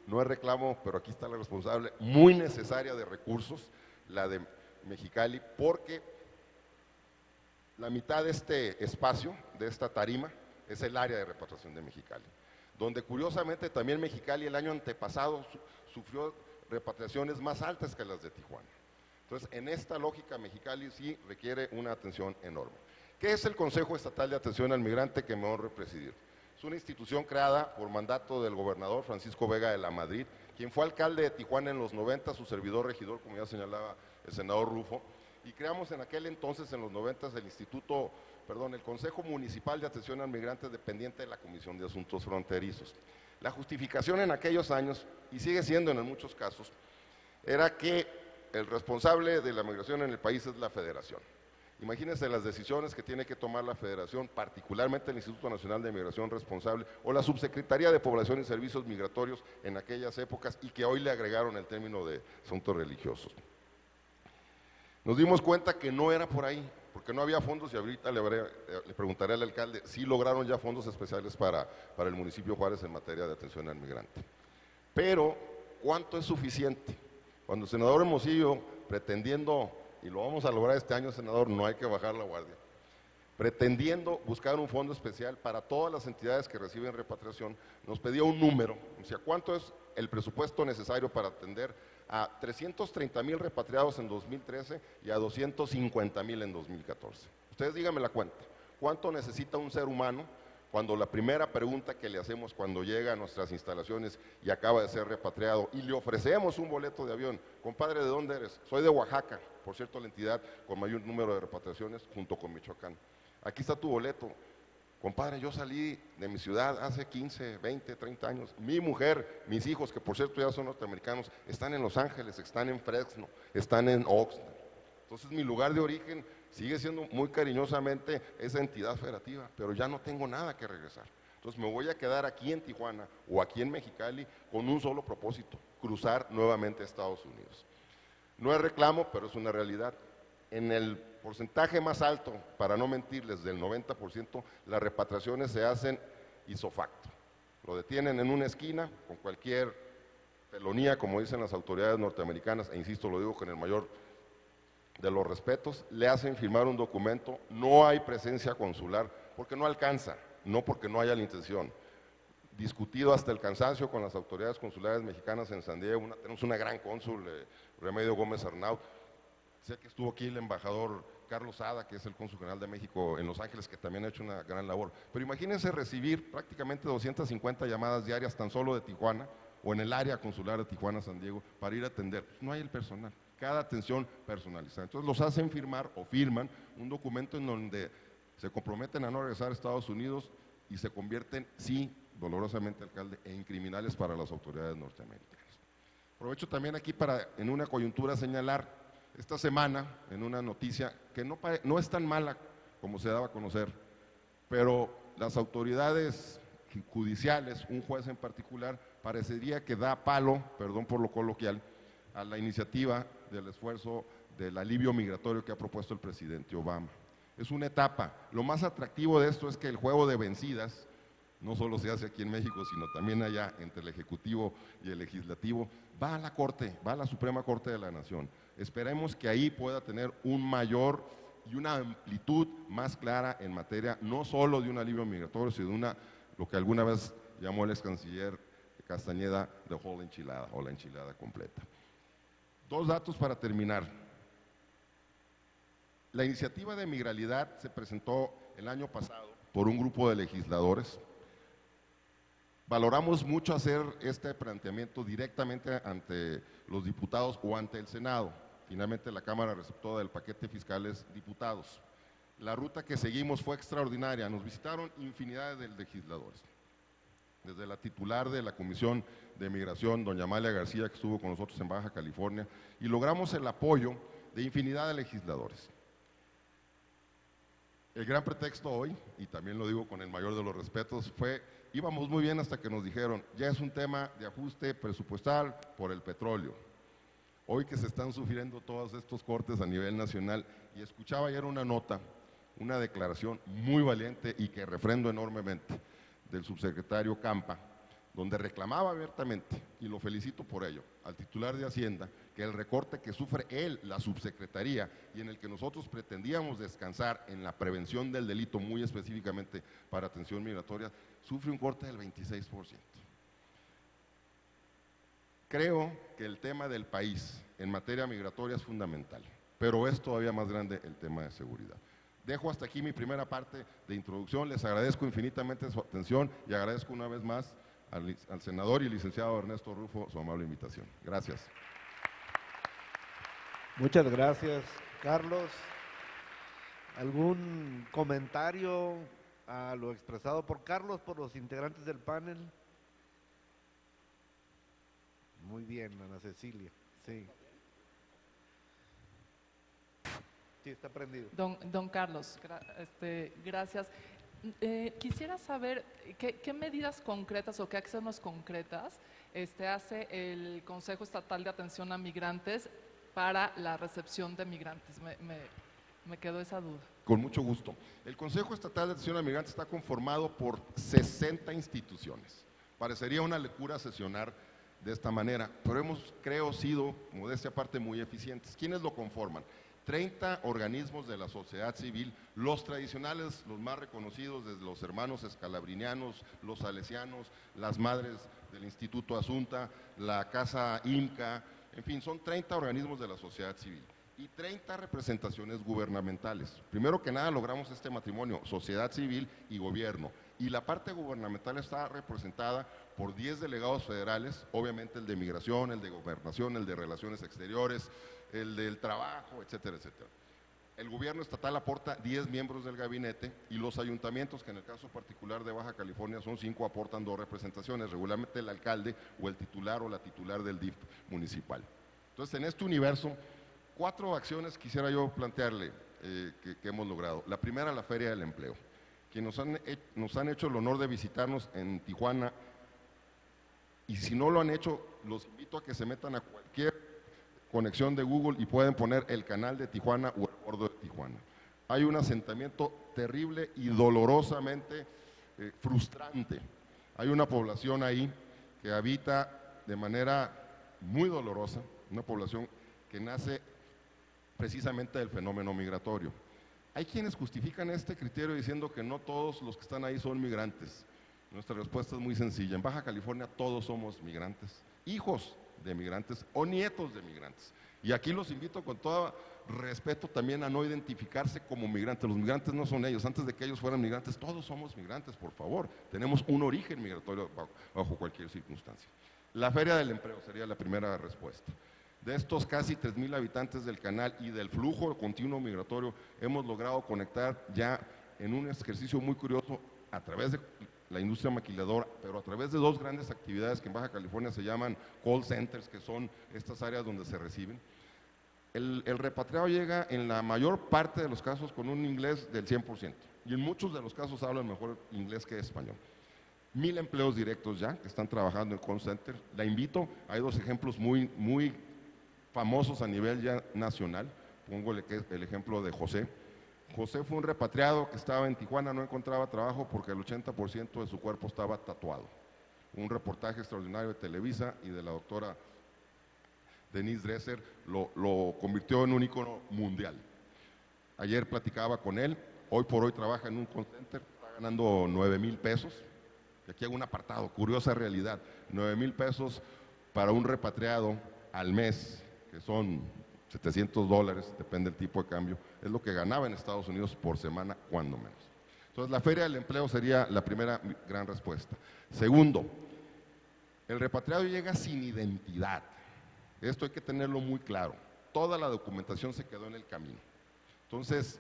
Speaker 5: no es reclamo, pero aquí está la responsable, muy necesaria de recursos, la de Mexicali, porque la mitad de este espacio, de esta tarima, es el área de repatriación de Mexicali, donde curiosamente también Mexicali el año antepasado sufrió repatriaciones más altas que las de Tijuana. Entonces, en esta lógica, Mexicali sí requiere una atención enorme. ¿Qué es el Consejo Estatal de Atención al Migrante que me honro presidir? Es una institución creada por mandato del gobernador Francisco Vega de la Madrid, quien fue alcalde de Tijuana en los 90, su servidor regidor, como ya señalaba el senador Rufo, y creamos en aquel entonces, en los 90, el Consejo Municipal de Atención al Migrante dependiente de la Comisión de Asuntos Fronterizos. La justificación en aquellos años, y sigue siendo en muchos casos, era que el responsable de la migración en el país es la Federación. Imagínense las decisiones que tiene que tomar la Federación, particularmente el Instituto Nacional de Migración responsable, o la Subsecretaría de Población y Servicios Migratorios en aquellas épocas, y que hoy le agregaron el término de asuntos religiosos. Nos dimos cuenta que no era por ahí, porque no había fondos, y ahorita le preguntaré al alcalde, sí lograron ya fondos especiales para el municipio Juárez en materia de atención al migrante. Pero, ¿cuánto es suficiente? Cuando el senador Hermosillo, pretendiendo, y lo vamos a lograr este año, senador, no hay que bajar la guardia, pretendiendo buscar un fondo especial para todas las entidades que reciben repatriación, nos pedía un número, o sea, ¿cuánto es el presupuesto necesario para atender a 330,000 repatriados en 2013 y a 250,000 en 2014? Ustedes díganme la cuenta. ¿Cuánto necesita un ser humano cuando la primera pregunta que le hacemos cuando llega a nuestras instalaciones y acaba de ser repatriado y le ofrecemos un boleto de avión? Compadre, ¿de dónde eres? Soy de Oaxaca, por cierto, la entidad con mayor número de repatriaciones junto con Michoacán. Aquí está tu boleto. Compadre, yo salí de mi ciudad hace 15, 20, 30 años. Mi mujer, mis hijos, que por cierto ya son norteamericanos, están en Los Ángeles, están en Fresno, están en Oxnard. Entonces mi lugar de origen sigue siendo muy cariñosamente esa entidad federativa, pero ya no tengo nada que regresar. Entonces me voy a quedar aquí en Tijuana o aquí en Mexicali con un solo propósito: cruzar nuevamente a Estados Unidos. No es reclamo, pero es una realidad. En el porcentaje más alto, para no mentirles, del 90%, las repatriaciones se hacen ipso facto. Lo detienen en una esquina con cualquier felonía, como dicen las autoridades norteamericanas, e insisto, lo digo con el mayor de los respetos, le hacen firmar un documento, no hay presencia consular, porque no alcanza, no porque no haya la intención. Discutido hasta el cansancio con las autoridades consulares mexicanas en San Diego, tenemos una gran cónsul, Remedio Gómez Arnaud. Sé que estuvo aquí el embajador Carlos Sada, que es el cónsul general de México en Los Ángeles, que también ha hecho una gran labor. Pero imagínense recibir prácticamente 250 llamadas diarias tan solo de Tijuana, o en el área consular de Tijuana, San Diego, para ir a atender. No hay el personal, cada atención personalizada. Entonces los hacen firmar o firman un documento en donde se comprometen a no regresar a Estados Unidos y se convierten, sí, dolorosamente, alcalde, en criminales para las autoridades norteamericanas. Aprovecho también aquí para, en una coyuntura, señalar esta semana, en una noticia que no es tan mala como se daba a conocer, pero las autoridades judiciales, un juez en particular, parecería que da palo, perdón por lo coloquial, a la iniciativa del esfuerzo del alivio migratorio que ha propuesto el presidente Obama. Es una etapa. Lo más atractivo de esto es que el juego de vencidas no solo se hace aquí en México, sino también allá entre el Ejecutivo y el Legislativo, va a la Corte, va a la Suprema Corte de la Nación. Esperemos que ahí pueda tener un mayor y una amplitud más clara en materia no solo de un alivio migratorio, sino de lo que alguna vez llamó el ex canciller Castañeda, de whole enchilada, o la enchilada completa. Dos datos para terminar. La iniciativa de migralidad se presentó el año pasado por un grupo de legisladores. Valoramos mucho hacer este planteamiento directamente ante los diputados o ante el Senado. Finalmente la Cámara receptora del paquete fiscal es diputados. La ruta que seguimos fue extraordinaria, nos visitaron infinidad de legisladores. Desde la titular de la Comisión de Migración, doña Amalia García, que estuvo con nosotros en Baja California, y logramos el apoyo de infinidad de legisladores. El gran pretexto hoy, y también lo digo con el mayor de los respetos, fue: íbamos muy bien hasta que nos dijeron, ya es un tema de ajuste presupuestal por el petróleo. Hoy que se están sufriendo todos estos cortes a nivel nacional, y escuchaba ayer una nota, una declaración muy valiente y que refrendo enormemente, del subsecretario Campa, donde reclamaba abiertamente, y lo felicito por ello, al titular de Hacienda, que el recorte que sufre él, la subsecretaría, y en el que nosotros pretendíamos descansar en la prevención del delito, muy específicamente para atención migratoria, sufre un corte del 26%. Creo que el tema del país en materia migratoria es fundamental, pero es todavía más grande el tema de seguridad. Dejo hasta aquí mi primera parte de introducción, les agradezco infinitamente su atención y agradezco una vez más al senador y licenciado Ernesto Rufo su amable invitación. Gracias.
Speaker 3: Muchas gracias, Carlos. ¿Algún comentario a lo expresado por Carlos, por los integrantes del panel? Muy bien, Ana Cecilia. Sí. Sí, está prendido.
Speaker 6: Don Carlos, gracias. Quisiera saber qué medidas concretas o qué acciones concretas hace el Consejo Estatal de Atención a Migrantes para la recepción de migrantes. Me quedó esa duda.
Speaker 5: Con mucho gusto. El Consejo Estatal de Atención a Migrantes está conformado por 60 instituciones. Parecería una locura sesionar de esta manera, pero hemos, creo, sido, modestia aparte, muy eficientes. ¿Quiénes lo conforman? 30 organismos de la sociedad civil, los tradicionales, los más reconocidos, desde los hermanos escalabrinianos, los salesianos, las madres del Instituto Asunta, la Casa IMCA, en fin, son 30 organismos de la sociedad civil y 30 representaciones gubernamentales. Primero que nada logramos este matrimonio, sociedad civil y gobierno, y la parte gubernamental está representada por 10 delegados federales, obviamente el de migración, el de gobernación, el de relaciones exteriores, el del trabajo, etcétera, etcétera. El gobierno estatal aporta 10 miembros del gabinete y los ayuntamientos, que en el caso particular de Baja California son 5, aportan 2 representaciones, regularmente el alcalde o el titular o la titular del DIF municipal. Entonces, en este universo, 4 acciones quisiera yo plantearle que hemos logrado. La primera, la Feria del Empleo, que nos han hecho el honor de visitarnos en Tijuana, y si no lo han hecho, los invito a que se metan a cualquier conexión de Google y pueden poner el canal de Tijuana o el bordo de Tijuana. Hay un asentamiento terrible y dolorosamente frustrante. Hay una población ahí que habita de manera muy dolorosa, una población que nace precisamente del fenómeno migratorio. Hay quienes justifican este criterio diciendo que no todos los que están ahí son migrantes. Nuestra respuesta es muy sencilla. En Baja California todos somos migrantes, hijos de migrantes o nietos de migrantes. Y aquí los invito con todo respeto también a no identificarse como migrantes. Los migrantes no son ellos. Antes de que ellos fueran migrantes, todos somos migrantes, por favor. Tenemos un origen migratorio bajo cualquier circunstancia. La Feria del Empleo sería la primera respuesta. De estos casi 3,000 habitantes del canal y del flujo continuo migratorio, hemos logrado conectar ya en un ejercicio muy curioso a través de la industria maquiladora, pero a través de 2 grandes actividades que en Baja California se llaman call centers, que son estas áreas donde se reciben. El repatriado llega en la mayor parte de los casos con un inglés del 100%, y en muchos de los casos hablan mejor inglés que español. 1,000 empleos directos ya que están trabajando en call center. La invito, hay 2 ejemplos muy famosos a nivel ya nacional. Pongo el ejemplo de José. José fue un repatriado que estaba en Tijuana, no encontraba trabajo porque el 80% de su cuerpo estaba tatuado. Un reportaje extraordinario de Televisa y de la doctora Denise Dresser lo convirtió en un ícono mundial. Ayer platicaba con él, hoy por hoy trabaja en un call center, está ganando 9,000 pesos. Y aquí hago un apartado, curiosa realidad, 9,000 pesos para un repatriado al mes, que son $700, depende del tipo de cambio, es lo que ganaba en Estados Unidos por semana, cuando menos. Entonces, la Feria del Empleo sería la primera gran respuesta. Segundo, el repatriado llega sin identidad. Esto hay que tenerlo muy claro. Toda la documentación se quedó en el camino. Entonces,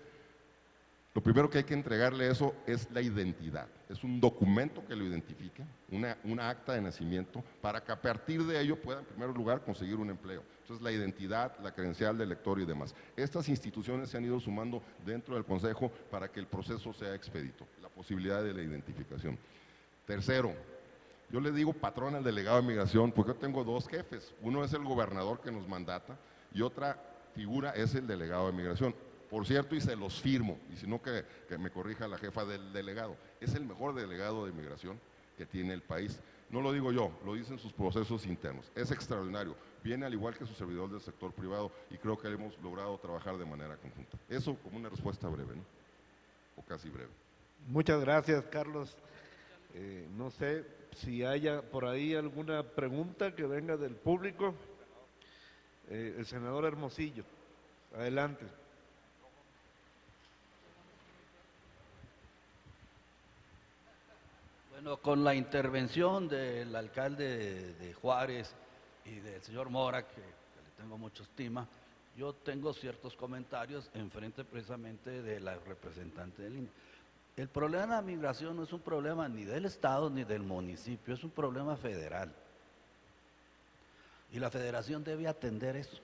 Speaker 5: lo primero que hay que entregarle eso es la identidad. Es un documento que lo identifique, una acta de nacimiento, para que a partir de ello pueda, en primer lugar, conseguir un empleo. Entonces, la identidad, la credencial del lector y demás. Estas instituciones se han ido sumando dentro del Consejo para que el proceso sea expedito, la posibilidad de la identificación. Tercero, yo le digo patrón al delegado de migración porque yo tengo 2 jefes. Uno es el gobernador que nos mandata y otra figura es el delegado de migración. Por cierto, y se los firmo, y si no que me corrija la jefa del delegado, es el mejor delegado de migración que tiene el país. No lo digo yo, lo dicen sus procesos internos. Es extraordinario, viene al igual que su servidor del sector privado y creo que hemos logrado trabajar de manera conjunta. Eso como una respuesta breve, ¿no? O casi breve.
Speaker 3: Muchas gracias, Carlos. No sé si haya por ahí alguna pregunta que venga del público. El senador Hermosillo, adelante.
Speaker 7: Bueno, con la intervención del alcalde de Juárez y del señor Mora, que le tengo mucha estima, yo tengo ciertos comentarios en frente precisamente de la representante del INE. El problema de la migración no es un problema ni del Estado ni del municipio, es un problema federal. Y la federación debe atender eso.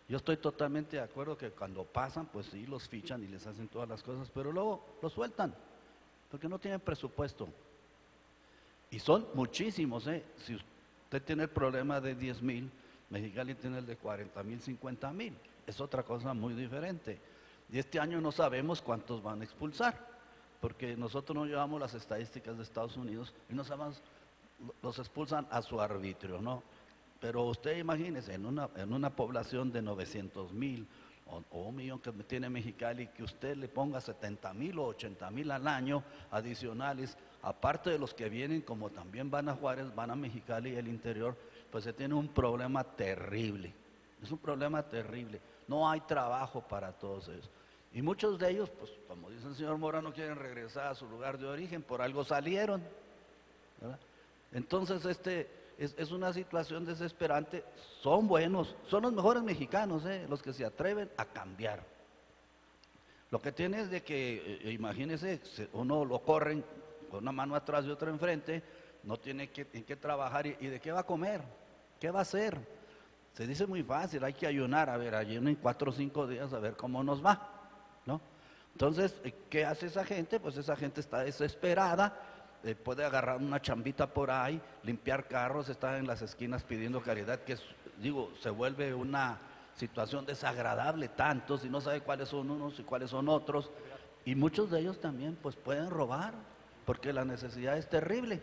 Speaker 7: Yo estoy totalmente de acuerdo que cuando pasan, pues sí, los fichan y les hacen todas las cosas, pero luego los sueltan, porque no tienen presupuesto. Y son muchísimos, ¿eh? Si usted tiene el problema de 10,000, Mexicali tiene el de 40,000, 50,000. Es otra cosa muy diferente. Y este año no sabemos cuántos van a expulsar, porque nosotros no llevamos las estadísticas de Estados Unidos y no sabemos, los expulsan a su arbitrio, ¿no? Pero usted imagínese, en una población de 900,000 o 1 millón que tiene Mexicali, que usted le ponga 70,000 o 80,000 al año adicionales, aparte de los que vienen, como también van a Juárez, van a Mexicali y el interior, pues se tiene un problema terrible. Es un problema terrible. No hay trabajo para todos ellos. Y muchos de ellos, pues como dice el señor Mora, no quieren regresar a su lugar de origen, por algo salieron, ¿verdad? Entonces es una situación desesperante. Son buenos, son los mejores mexicanos, los que se atreven a cambiar. Lo que tiene es de que, imagínese, uno lo corren con una mano atrás y otra enfrente, no tiene en qué trabajar, y de qué va a comer, qué va a hacer. Se dice muy fácil, hay que ayunar, a ver, ayunen 4 o 5 días a ver cómo nos va, ¿no? Entonces, ¿qué hace esa gente? Pues esa gente está desesperada, puede agarrar una chambita por ahí, limpiar carros, estar en las esquinas pidiendo caridad, que se vuelve una situación desagradable tanto, si no sabe cuáles son unos y cuáles son otros, y muchos de ellos también pues pueden robar, porque la necesidad es terrible.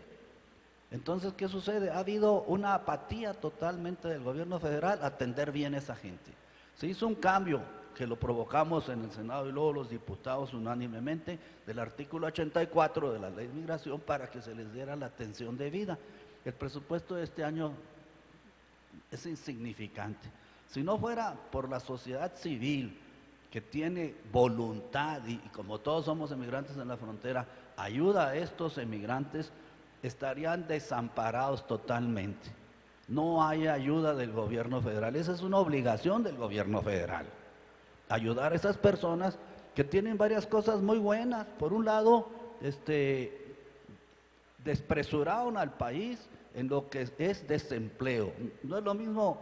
Speaker 7: Entonces, ¿qué sucede? Ha habido una apatía totalmente del gobierno federal a atender bien a esa gente. Se hizo un cambio que lo provocamos en el Senado y luego los diputados unánimemente del artículo 84 de la Ley de Migración para que se les diera la atención debida. El presupuesto de este año es insignificante. Si no fuera por la sociedad civil que tiene voluntad y como todos somos emigrantes en la frontera, ayuda a estos emigrantes, estarían desamparados totalmente. No hay ayuda del gobierno federal. Esa es una obligación del gobierno federal. Ayudar a esas personas que tienen varias cosas muy buenas. Por un lado, despresuraron al país en lo que es desempleo. No es lo mismo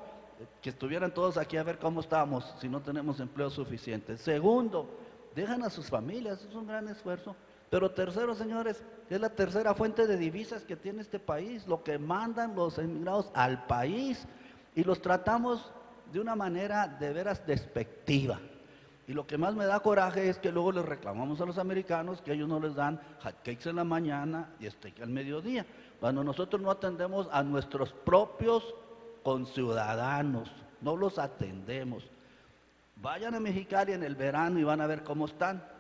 Speaker 7: que estuvieran todos aquí a ver cómo estamos si no tenemos empleo suficiente. Segundo, dejan a sus familias, es un gran esfuerzo. Pero tercero, señores, es la tercera fuente de divisas que tiene este país, lo que mandan los emigrados al país, y los tratamos de una manera de veras despectiva. Y lo que más me da coraje es que luego les reclamamos a los americanos que ellos no les dan hot cakes en la mañana y steak al mediodía, cuando nosotros no atendemos a nuestros propios conciudadanos, no los atendemos. Vayan a Mexicali en el verano y van a ver cómo están.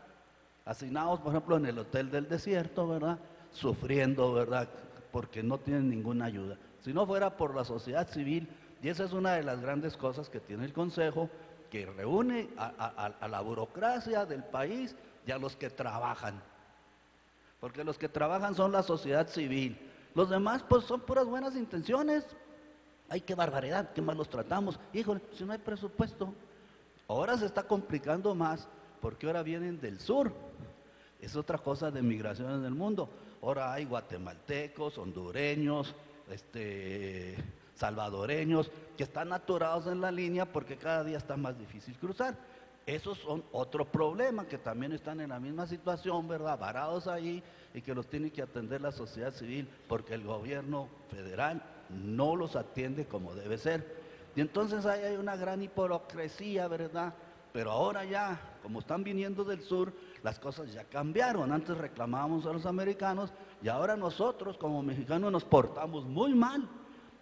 Speaker 7: Hacinados, por ejemplo, en el Hotel del Desierto, ¿verdad? Sufriendo, ¿verdad? Porque no tienen ninguna ayuda. Si no fuera por la sociedad civil, y esa es una de las grandes cosas que tiene el Consejo, que reúne a la burocracia del país y a los que trabajan. Porque los que trabajan son la sociedad civil. Los demás, pues, son puras buenas intenciones. Ay, qué barbaridad, qué mal los tratamos. Híjole, si no hay presupuesto. Ahora se está complicando más, porque ahora vienen del sur. Es otra cosa de migración en el mundo. Ahora hay guatemaltecos, hondureños, salvadoreños, que están aturados en la línea porque cada día está más difícil cruzar. Esos son otro problema, que también están en la misma situación, ¿verdad? Varados ahí, y que los tiene que atender la sociedad civil, porque el gobierno federal no los atiende como debe ser. Y entonces ahí hay una gran hipocresía, ¿verdad? Pero ahora ya, como están viniendo del sur, las cosas ya cambiaron. Antes reclamábamos a los americanos y ahora nosotros como mexicanos nos portamos muy mal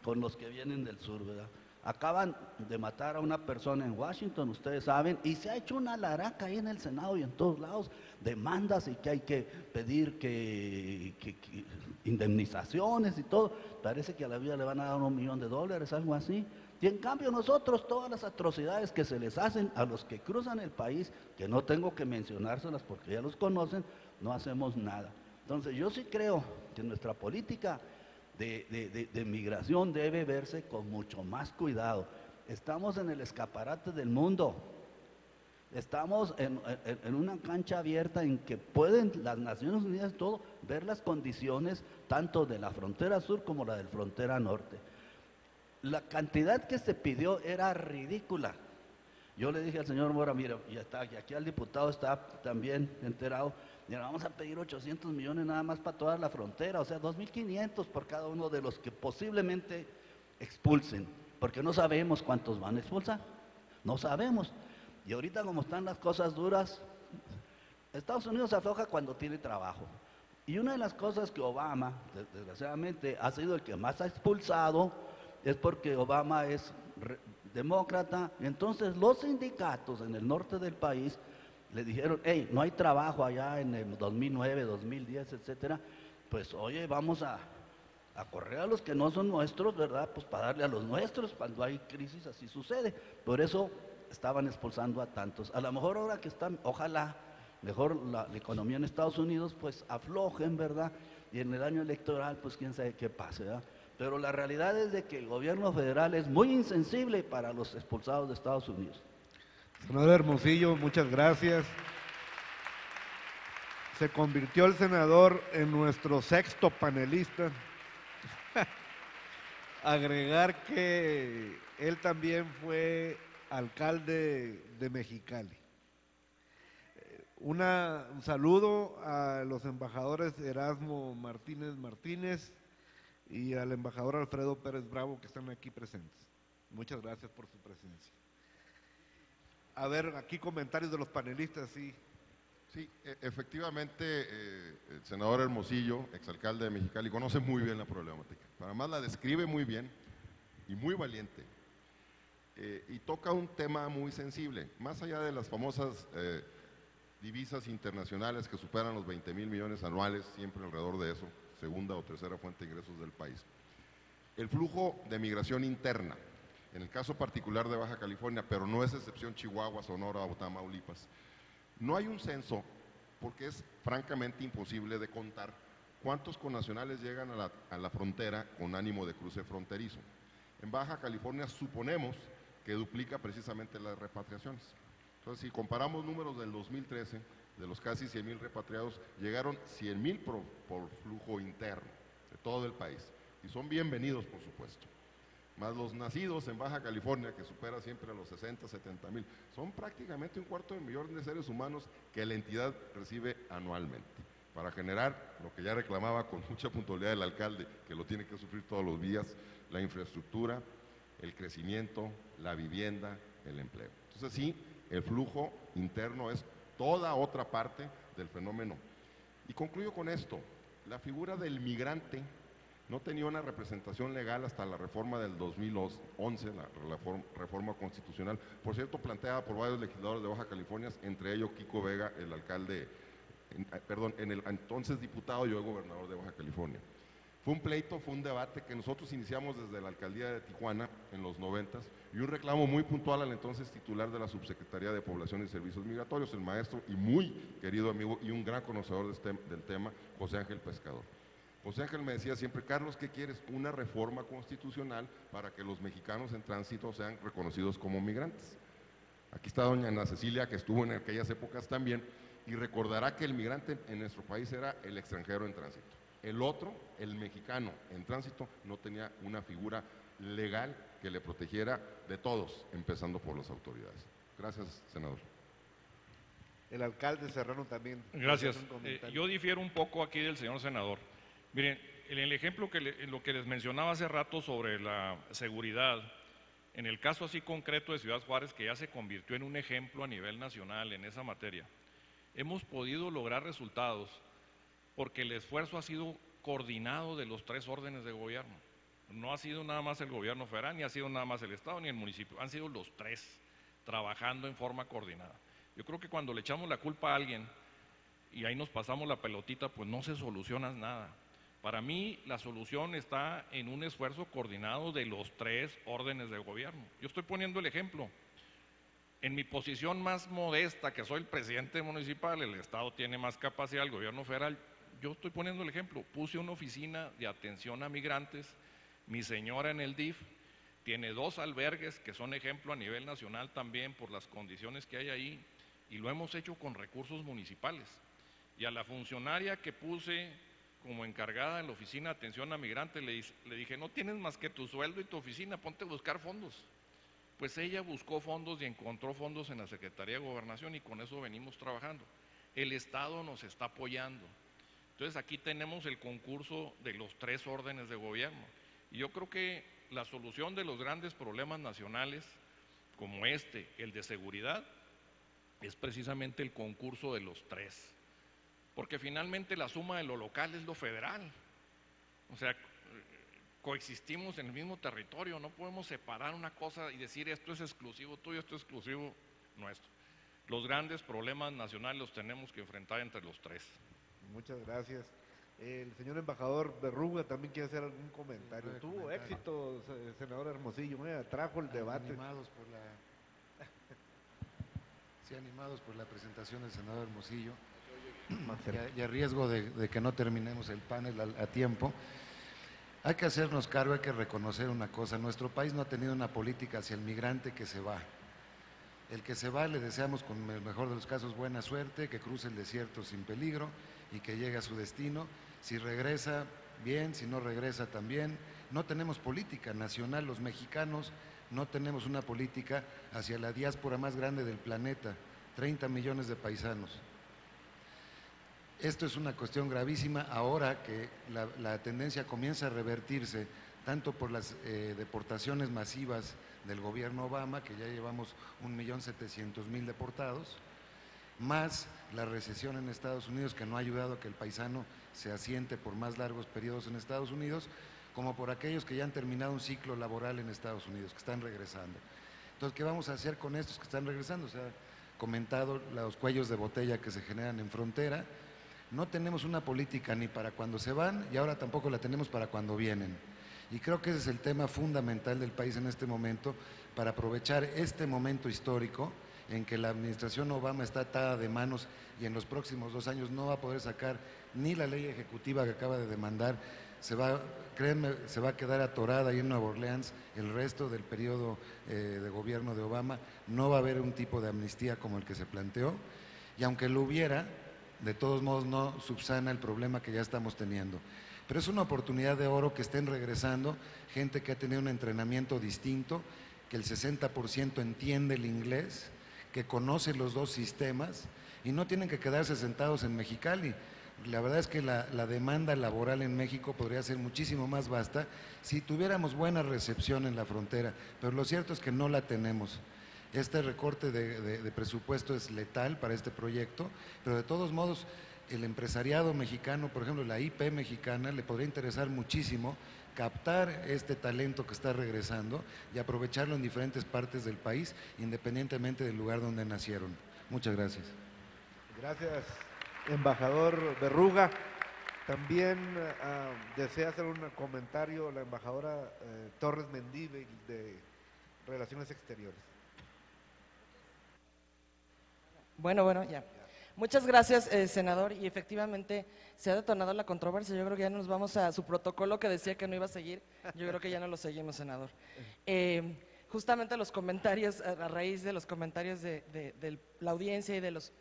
Speaker 7: con los que vienen del sur, ¿verdad? Acaban de matar a una persona en Washington, ustedes saben, y se ha hecho una laraca ahí en el Senado y en todos lados, demandas y que hay que pedir que indemnizaciones y todo. Parece que a la vida le van a dar $1 millón, algo así. Y en cambio nosotros, todas las atrocidades que se les hacen a los que cruzan el país, que no tengo que mencionárselas porque ya los conocen, no hacemos nada. Entonces yo sí creo que nuestra política de migración debe verse con mucho más cuidado. Estamos en el escaparate del mundo. Estamos en una cancha abierta en que pueden las Naciones Unidas todo ver las condiciones tanto de la frontera sur como la de la frontera norte. La cantidad que se pidió era ridícula. Yo le dije al señor Mora, mira, y aquí al diputado está también enterado, mira, vamos a pedir 800 millones nada más para toda la frontera, o sea, 2.500 por cada uno de los que posiblemente expulsen, porque no sabemos cuántos van a expulsar, no sabemos. Y ahorita como están las cosas duras, Estados Unidos se afloja cuando tiene trabajo. Y una de las cosas que Obama, desgraciadamente, ha sido el que más ha expulsado, es porque Obama es demócrata. Y entonces los sindicatos en el norte del país le dijeron, hey, no hay trabajo allá en el 2009, 2010, etcétera. Pues oye, vamos a correr a los que no son nuestros, ¿verdad? Pues para darle a los nuestros, cuando hay crisis así sucede. Por eso estaban expulsando a tantos. A lo mejor ahora que están, ojalá, mejor la economía en Estados Unidos, pues aflojen, ¿verdad? Y en el año electoral, pues quién sabe qué pase, ¿verdad? Pero la realidad es de que el gobierno federal es muy insensible para los expulsados de Estados Unidos.
Speaker 3: Senador Hermosillo, muchas gracias. Se convirtió el senador en nuestro sexto panelista. Agregar que él también fue alcalde de Mexicali. Un saludo a los embajadores Erasmo Martínez y al embajador Alfredo Pérez Bravo, que están aquí presentes. Muchas gracias por su presencia. A ver, aquí comentarios de los panelistas, sí.
Speaker 5: Sí, efectivamente, el senador Hermosillo, exalcalde de Mexicali, conoce muy bien la problemática. Además la describe muy bien y muy valiente. Y toca un tema muy sensible, más allá de las famosas divisas internacionales que superan los 20,000 millones anuales, siempre alrededor de eso, segunda o tercera fuente de ingresos del país. El flujo de migración interna, en el caso particular de Baja California, pero no es excepción Chihuahua, Sonora o Tamaulipas. No hay un censo porque es francamente imposible de contar cuántos connacionales llegan a la frontera con ánimo de cruce fronterizo. En Baja California suponemos que duplica precisamente las repatriaciones. Entonces, si comparamos números del 2013, de los casi 100,000 repatriados, llegaron 100,000 por flujo interno de todo el país. Y son bienvenidos, por supuesto. Más los nacidos en Baja California, que supera siempre a los 60, 70,000. Son prácticamente 250,000 de seres humanos que la entidad recibe anualmente, para generar lo que ya reclamaba con mucha puntualidad el alcalde, que lo tiene que sufrir todos los días, la infraestructura, el crecimiento, la vivienda, el empleo. Entonces sí, el flujo interno es toda otra parte del fenómeno. Y concluyo con esto, la figura del migrante no tenía una representación legal hasta la reforma del 2011, la reforma constitucional, por cierto, planteada por varios legisladores de Baja California, entre ellos Kiko Vega, el alcalde, en el entonces diputado y hoy gobernador de Baja California. Fue un pleito, fue un debate que nosotros iniciamos desde la alcaldía de Tijuana en los 90s y un reclamo muy puntual al entonces titular de la Subsecretaría de Población y Servicios Migratorios, el maestro y muy querido amigo y un gran conocedor del tema, José Ángel Pescador. José Ángel me decía siempre, Carlos, ¿qué quieres? Una reforma constitucional para que los mexicanos en tránsito sean reconocidos como migrantes. Aquí está doña Ana Cecilia, que estuvo en aquellas épocas también, y recordará que el migrante en nuestro país era el extranjero en tránsito. El otro, el mexicano en tránsito, no tenía una figura legal que le protegiera de todos, empezando por las autoridades. Gracias, senador.
Speaker 3: El alcalde Serrano también.
Speaker 4: Gracias. Yo difiero un poco aquí del señor senador. Miren, en el ejemplo lo que les mencionaba hace rato sobre la seguridad, en el caso así concreto de Ciudad Juárez, que ya se convirtió en un ejemplo a nivel nacional en esa materia, hemos podido lograr resultados porque el esfuerzo ha sido coordinado de los 3 órdenes de gobierno. No ha sido nada más el gobierno federal, ni ha sido nada más el Estado, ni el municipio, han sido los 3 trabajando en forma coordinada. Yo creo que cuando le echamos la culpa a alguien y ahí nos pasamos la pelotita, pues no se soluciona nada. Para mí la solución está en un esfuerzo coordinado de los 3 órdenes de gobierno. Yo estoy poniendo el ejemplo. En mi posición más modesta, que soy el presidente municipal, el Estado tiene más capacidad, el gobierno federal, yo estoy poniendo el ejemplo. Puse una oficina de atención a migrantes, mi señora en el DIF, tiene 2 albergues que son ejemplo a nivel nacional también por las condiciones que hay ahí, y lo hemos hecho con recursos municipales. Y a la funcionaria que puse como encargada en la oficina de atención a migrantes, le dije, no tienes más que tu sueldo y tu oficina, ponte a buscar fondos. Pues ella buscó fondos y encontró fondos en la Secretaría de Gobernación y con eso venimos trabajando. El Estado nos está apoyando. Entonces aquí tenemos el concurso de los 3 órdenes de gobierno. Y yo creo que la solución de los grandes problemas nacionales, como el de seguridad, es precisamente el concurso de los 3. Porque finalmente la suma de lo local es lo federal. O sea, coexistimos en el mismo territorio, no podemos separar una cosa y decir esto es exclusivo tuyo, esto es exclusivo nuestro. Los grandes problemas nacionales los tenemos que enfrentar entre los tres.
Speaker 3: Muchas gracias. El señor embajador Berruga también quiere hacer algún comentario. Tuvo éxito, senador Hermosillo, trajo el debate.
Speaker 8: Animados por la presentación del senador Hermosillo, y a riesgo de que no terminemos el panel a tiempo, hay que hacernos cargo, hay que reconocer una cosa: nuestro país no ha tenido una política hacia el migrante que se va. El que se va le deseamos con el mejor de los casos buena suerte, que cruce el desierto sin peligro y que llegue a su destino. Si regresa, bien; si no regresa, también. No tenemos política nacional, los mexicanos no tenemos una política hacia la diáspora más grande del planeta, 30 millones de paisanos. Esto es una cuestión gravísima ahora que la tendencia comienza a revertirse, tanto por las deportaciones masivas del gobierno Obama, que ya llevamos 1.700.000 deportados, más la recesión en Estados Unidos, que no ha ayudado a que el paisano se asiente por más largos periodos en Estados Unidos, como por aquellos que ya han terminado un ciclo laboral en Estados Unidos, que están regresando. Entonces, ¿qué vamos a hacer con estos que están regresando? Se ha comentado los cuellos de botella que se generan en frontera. No tenemos una política ni para cuando se van y ahora tampoco la tenemos para cuando vienen. Y creo que ese es el tema fundamental del país en este momento, para aprovechar este momento histórico en que la administración Obama está atada de manos y en los próximos 2 años no va a poder sacar ni la ley ejecutiva que acaba de demandar. Créanme, se va a quedar atorada ahí en Nueva Orleans el resto del periodo de gobierno de Obama. No va a haber un tipo de amnistía como el que se planteó, y aunque lo hubiera, de todos modos no subsana el problema que ya estamos teniendo. Pero es una oportunidad de oro que estén regresando gente que ha tenido un entrenamiento distinto, que el 60% entiende el inglés, que conoce los dos sistemas y no tienen que quedarse sentados en Mexicali. La verdad es que la demanda laboral en México podría ser muchísimo más vasta si tuviéramos buena recepción en la frontera, pero lo cierto es que no la tenemos. Este recorte de presupuesto es letal para este proyecto, pero de todos modos el empresariado mexicano, por ejemplo la IP mexicana, le podría interesar muchísimo captar este talento que está regresando y aprovecharlo en diferentes partes del país, independientemente del lugar donde nacieron. Muchas gracias.
Speaker 3: Gracias, embajador Berruga. También desea hacer un comentario la embajadora Torres Mendive, de Relaciones Exteriores.
Speaker 9: Bueno, ya. Muchas gracias, senador, y efectivamente se ha detonado la controversia. Yo creo que ya nos vamos a su protocolo que decía que no iba a seguir. Yo creo que ya no lo seguimos, senador. Justamente los comentarios, a raíz de los comentarios de la audiencia y de los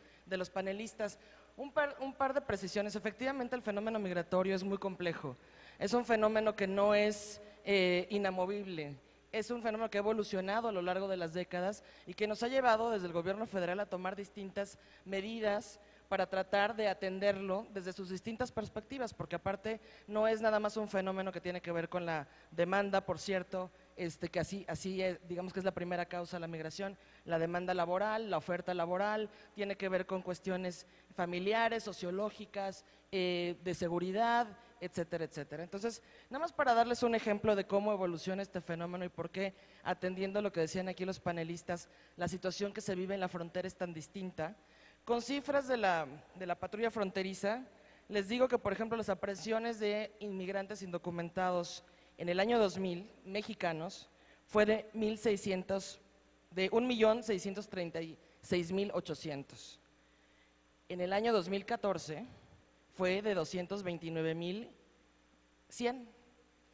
Speaker 9: panelistas, un par de precisiones. Efectivamente, el fenómeno migratorio es muy complejo. Es un fenómeno que no es inamovible. Es un fenómeno que ha evolucionado a lo largo de las décadas y que nos ha llevado desde el gobierno federal a tomar distintas medidas para tratar de atenderlo desde sus distintas perspectivas, porque aparte no es nada más un fenómeno que tiene que ver con la demanda, por cierto, que así digamos que es la primera causa de la migración, la demanda laboral, la oferta laboral, tiene que ver con cuestiones familiares, sociológicas, de seguridad, etcétera, etcétera. Entonces, nada más para darles un ejemplo de cómo evoluciona este fenómeno y por qué, atendiendo lo que decían aquí los panelistas, la situación que se vive en la frontera es tan distinta. Con cifras de la patrulla fronteriza, les digo que, por ejemplo, las aprehensiones de inmigrantes indocumentados en el año 2000, mexicanos, fue de 1.636.800. En el año 2014 fue de 229.100.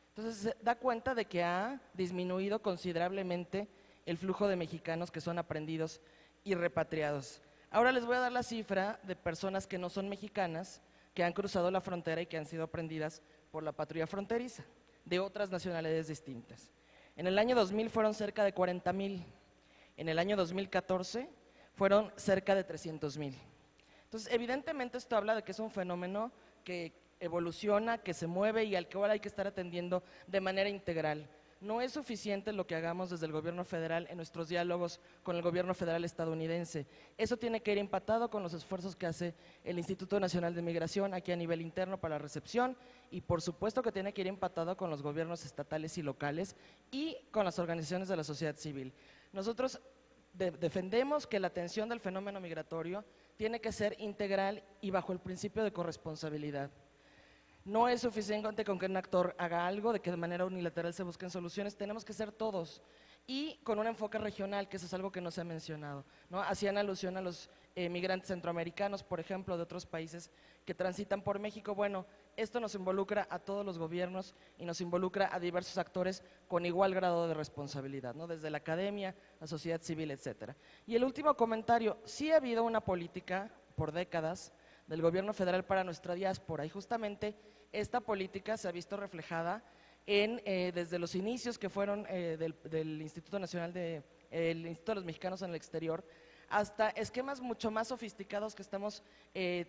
Speaker 9: Entonces se da cuenta de que ha disminuido considerablemente el flujo de mexicanos que son aprehendidos y repatriados. Ahora les voy a dar la cifra de personas que no son mexicanas, que han cruzado la frontera y que han sido aprehendidas por la patrulla fronteriza, de otras nacionalidades distintas. En el año 2000 fueron cerca de 40.000, en el año 2014 fueron cerca de 300.000. Entonces, evidentemente esto habla de que es un fenómeno que evoluciona, que se mueve y al que ahora hay que estar atendiendo de manera integral. No es suficiente lo que hagamos desde el gobierno federal en nuestros diálogos con el gobierno federal estadounidense. Eso tiene que ir empatado con los esfuerzos que hace el Instituto Nacional de Migración aquí a nivel interno para la recepción y por supuesto que tiene que ir empatado con los gobiernos estatales y locales y con las organizaciones de la sociedad civil. Nosotros defendemos que la atención del fenómeno migratorio tiene que ser integral y bajo el principio de corresponsabilidad. No es suficiente con que un actor haga algo, de que de manera unilateral se busquen soluciones, tenemos que ser todos y con un enfoque regional, que eso es algo que no se ha mencionado, ¿no? Hacían alusión a los migrantes centroamericanos, por ejemplo, de otros países que transitan por México. Bueno, esto nos involucra a todos los gobiernos y nos involucra a diversos actores con igual grado de responsabilidad, ¿no? Desde la academia, la sociedad civil, etcétera. Y el último comentario, sí ha habido una política por décadas del gobierno federal para nuestra diáspora y justamente esta política se ha visto reflejada desde los inicios que fueron del Instituto Nacional el Instituto de los Mexicanos en el Exterior, hasta esquemas mucho más sofisticados que estamos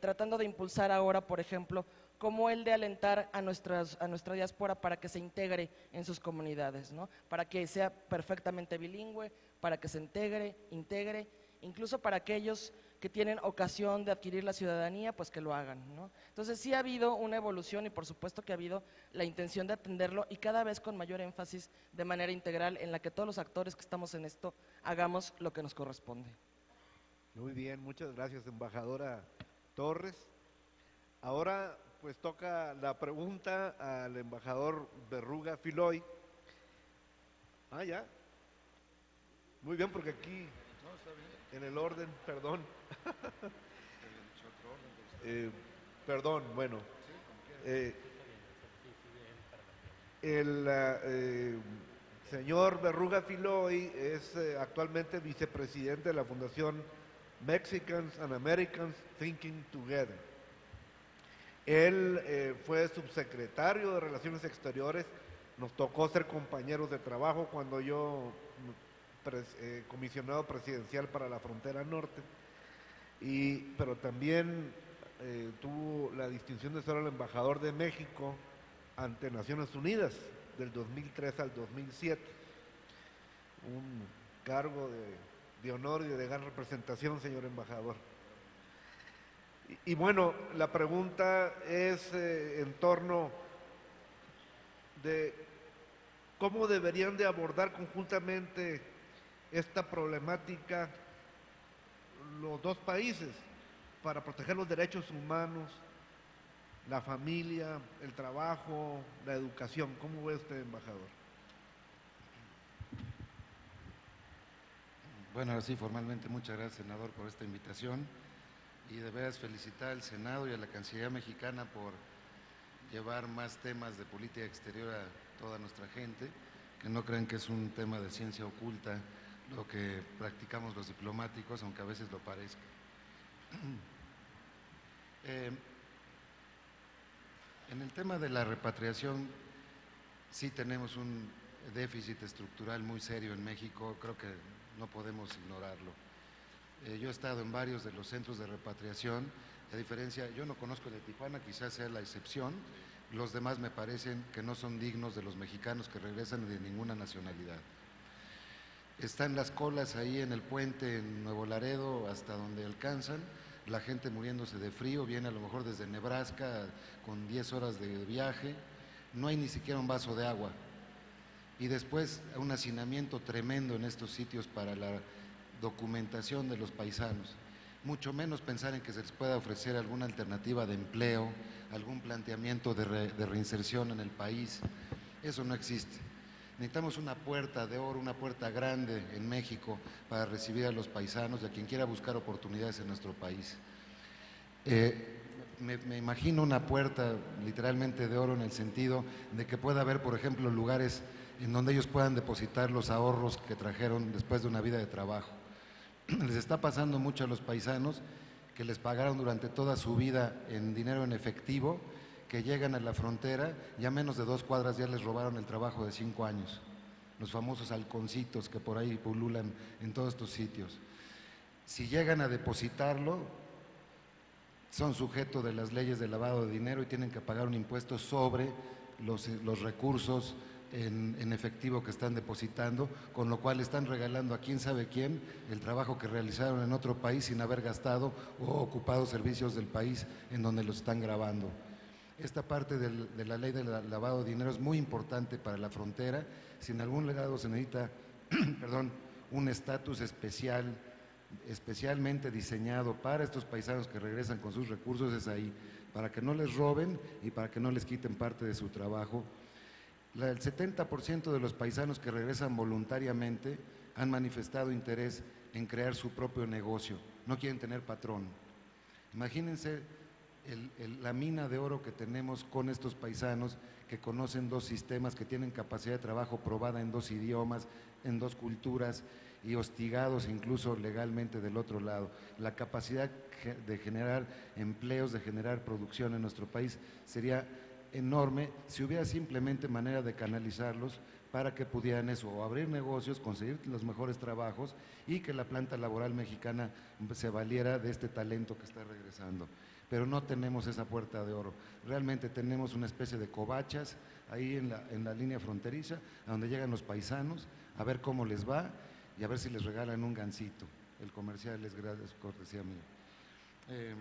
Speaker 9: tratando de impulsar ahora, por ejemplo, como el de alentar a nuestra diáspora para que se integre en sus comunidades, ¿no? Para que sea perfectamente bilingüe, para que se integre, incluso para aquellos que tienen ocasión de adquirir la ciudadanía, pues que lo hagan, ¿no? Entonces sí ha habido una evolución y por supuesto que ha habido la intención de atenderlo y cada vez con mayor énfasis de manera integral en la que todos los actores que estamos en esto hagamos lo que nos corresponde.
Speaker 3: Muy bien, muchas gracias, embajadora Torres. Ahora pues toca la pregunta al embajador Berruga Filoy. Ya. Muy bien, porque aquí en el orden, perdón. Perdón, bueno. El señor Berruga Filoy es actualmente vicepresidente de la Fundación Mexicans and Americans Thinking Together. Él fue subsecretario de Relaciones Exteriores, nos tocó ser compañeros de trabajo cuando yo comisionado presidencial para la frontera norte, pero también tuvo la distinción de ser el embajador de México ante Naciones Unidas del 2003 al 2007, un cargo de honor y de gran representación, señor embajador. Y bueno, la pregunta es en torno de cómo deberían de abordar conjuntamente esta problemática los dos países para proteger los derechos humanos, la familia, el trabajo, la educación. ¿Cómo ve usted, embajador?
Speaker 8: Bueno, ahora sí, formalmente, muchas gracias, senador, por esta invitación y de veras felicitar al Senado y a la Cancillería mexicana por llevar más temas de política exterior a toda nuestra gente, que no crean que es un tema de ciencia oculta lo que practicamos los diplomáticos, aunque a veces lo parezca. En el tema de la repatriación, sí tenemos un déficit estructural muy serio en México, creo que no podemos ignorarlo. Yo he estado en varios de los centros de repatriación, a diferencia, yo no conozco el de Tijuana, quizás sea la excepción, los demás me parecen que no son dignos de los mexicanos que regresan de ninguna nacionalidad. Están las colas ahí en el puente en Nuevo Laredo hasta donde alcanzan, la gente muriéndose de frío, viene a lo mejor desde Nebraska con 10 horas de viaje, no hay ni siquiera un vaso de agua. Y después un hacinamiento tremendo en estos sitios para la documentación de los paisanos. Mucho menos pensar en que se les pueda ofrecer alguna alternativa de empleo, algún planteamiento de reinserción en el país. Eso no existe. Necesitamos una puerta de oro, una puerta grande en México para recibir a los paisanos y a quien quiera buscar oportunidades en nuestro país. Me imagino una puerta literalmente de oro en el sentido de que pueda haber, por ejemplo, lugares en donde ellos puedan depositar los ahorros que trajeron después de una vida de trabajo. Les está pasando mucho a los paisanos que les pagaron durante toda su vida en dinero en efectivo, que llegan a la frontera y a menos de 2 cuadras ya les robaron el trabajo de 5 años. Los famosos halconcitos que por ahí pululan en todos estos sitios. Si llegan a depositarlo, son sujetos de las leyes de lavado de dinero y tienen que pagar un impuesto sobre los recursos en efectivo que están depositando, con lo cual están regalando a quién sabe quién el trabajo que realizaron en otro país sin haber gastado o ocupado servicios del país en donde los están grabando. Esta parte de la ley del lavado de dinero es muy importante para la frontera. Si en algún lado se necesita perdón, un estatus especial, especialmente diseñado para estos paisanos que regresan con sus recursos, es ahí, para que no les roben y para que no les quiten parte de su trabajo. El 70% de los paisanos que regresan voluntariamente han manifestado interés en crear su propio negocio, no quieren tener patrón. Imagínense la mina de oro que tenemos con estos paisanos que conocen 2 sistemas, que tienen capacidad de trabajo probada en 2 idiomas, en 2 culturas y hostigados incluso legalmente del otro lado. La capacidad de generar empleos, de generar producción en nuestro país sería enorme si hubiera simplemente manera de canalizarlos para que pudieran eso, o abrir negocios, conseguir los mejores trabajos y que la planta laboral mexicana se valiera de este talento que está regresando. Pero no tenemos esa puerta de oro. Realmente tenemos una especie de covachas ahí en la línea fronteriza, a donde llegan los paisanos, a ver cómo les va y a ver si les regalan un gansito. El comercial es cortesía mía.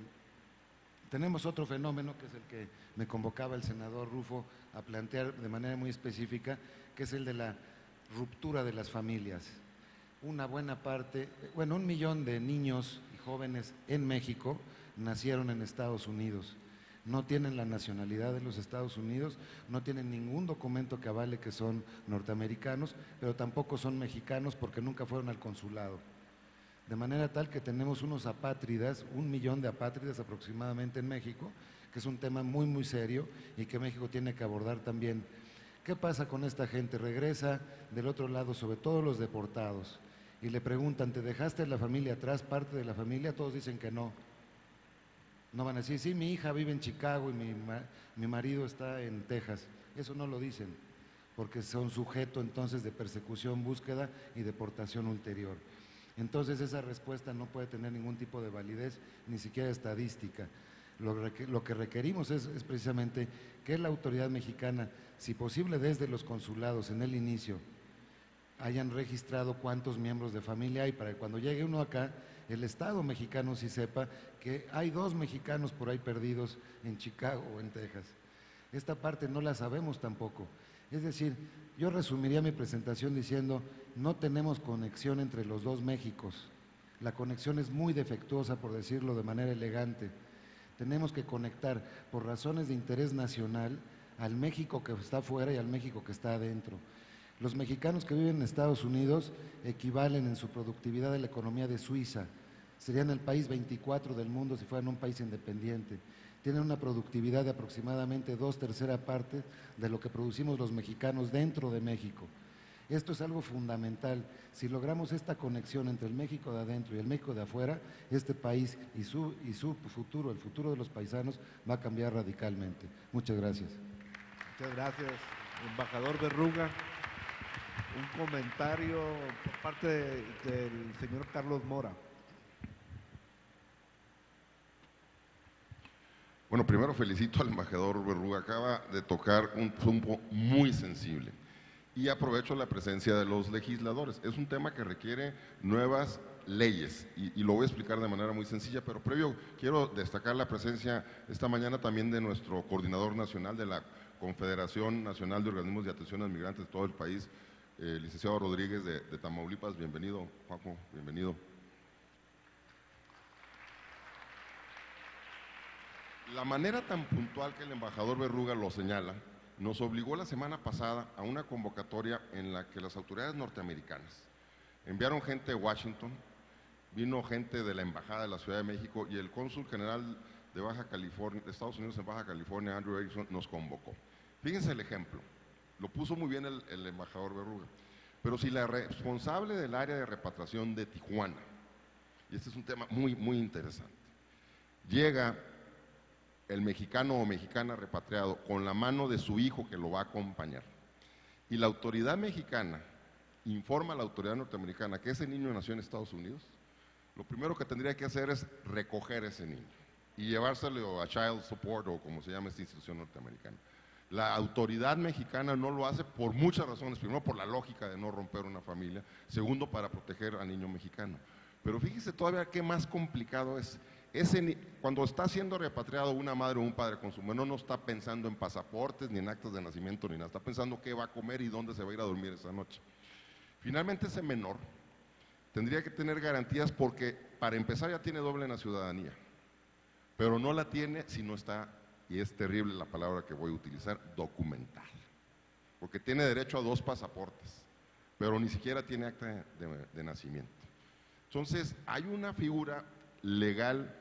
Speaker 8: Tenemos otro fenómeno, que es el que me convocaba el senador Rufo a plantear de manera muy específica, que es el de la ruptura de las familias. Una buena parte, bueno, 1 millón de niños y jóvenes en México nacieron en Estados Unidos. No tienen la nacionalidad de los Estados Unidos, no tienen ningún documento que avale que son norteamericanos, pero tampoco son mexicanos porque nunca fueron al consulado. De manera tal que tenemos unos apátridas, 1 millón de apátridas aproximadamente en México, que es un tema muy, muy serio y que México tiene que abordar también. ¿Qué pasa con esta gente? Regresa del otro lado, sobre todo los deportados, y le preguntan, ¿te dejaste la familia atrás, parte de la familia? Todos dicen que no. No van a decir, sí, mi hija vive en Chicago y mi marido está en Texas. Eso no lo dicen, porque son sujeto entonces de persecución, búsqueda y deportación ulterior. Entonces esa respuesta no puede tener ningún tipo de validez, ni siquiera estadística. Lo que requerimos es precisamente que la autoridad mexicana, si posible desde los consulados en el inicio, hayan registrado cuántos miembros de familia hay, para que cuando llegue uno acá, el Estado mexicano sí sepa que hay 2 mexicanos por ahí perdidos en Chicago o en Texas. Esta parte no la sabemos tampoco. Es decir, yo resumiría mi presentación diciendo, no tenemos conexión entre los 2 Méxicos. La conexión es muy defectuosa, por decirlo de manera elegante. Tenemos que conectar por razones de interés nacional al México que está afuera y al México que está adentro. Los mexicanos que viven en Estados Unidos equivalen en su productividad a la economía de Suiza. Serían el país 24 del mundo si fueran un país independiente. Tienen una productividad de aproximadamente 2/3 partes de lo que producimos los mexicanos dentro de México. Esto es algo fundamental. Si logramos esta conexión entre el México de adentro y el México de afuera, este país y su futuro, el futuro de los paisanos, va a cambiar radicalmente. Muchas gracias.
Speaker 3: Muchas gracias, embajador Berruga. Un comentario por parte del señor Carlos Mora.
Speaker 5: Bueno, primero felicito al embajador Berruga, acaba de tocar un punto muy sensible y aprovecho la presencia de los legisladores. Es un tema que requiere nuevas leyes y lo voy a explicar de manera muy sencilla, pero previo quiero destacar la presencia esta mañana también de nuestro coordinador nacional de la Confederación Nacional de Organismos de Atención a Migrantes de todo el país, licenciado Rodríguez de Tamaulipas. Bienvenido, Paco, bienvenido. La manera tan puntual que el embajador Berruga lo señala, nos obligó la semana pasada a una convocatoria en la que las autoridades norteamericanas enviaron gente de Washington, vino gente de la Embajada de la Ciudad de México y el cónsul general de Baja California, de Estados Unidos en Baja California, Andrew Erickson, nos convocó. Fíjense el ejemplo. Lo puso muy bien el embajador Berruga. Pero si la responsable del área de repatriación de Tijuana, y este es un tema muy, muy interesante, llega el mexicano o mexicana repatriado con la mano de su hijo que lo va a acompañar, y la autoridad mexicana informa a la autoridad norteamericana que ese niño nació en Estados Unidos, lo primero que tendría que hacer es recoger ese niño y llevárselo a Child Support o como se llama esta institución norteamericana. La autoridad mexicana no lo hace por muchas razones. Primero, por la lógica de no romper una familia. Segundo, para proteger al niño mexicano. Pero fíjese todavía qué más complicado es. Cuando está siendo repatriado una madre o un padre con su menor, no está pensando en pasaportes, ni en actas de nacimiento, ni nada. Está pensando qué va a comer y dónde se va a ir a dormir esa noche. Finalmente, ese menor tendría que tener garantías porque, para empezar, ya tiene doble ciudadanía. Pero no la tiene si no está, y es terrible la palabra que voy a utilizar, documentada. Porque tiene derecho a 2 pasaportes, pero ni siquiera tiene acta de nacimiento. Entonces, hay una figura legal,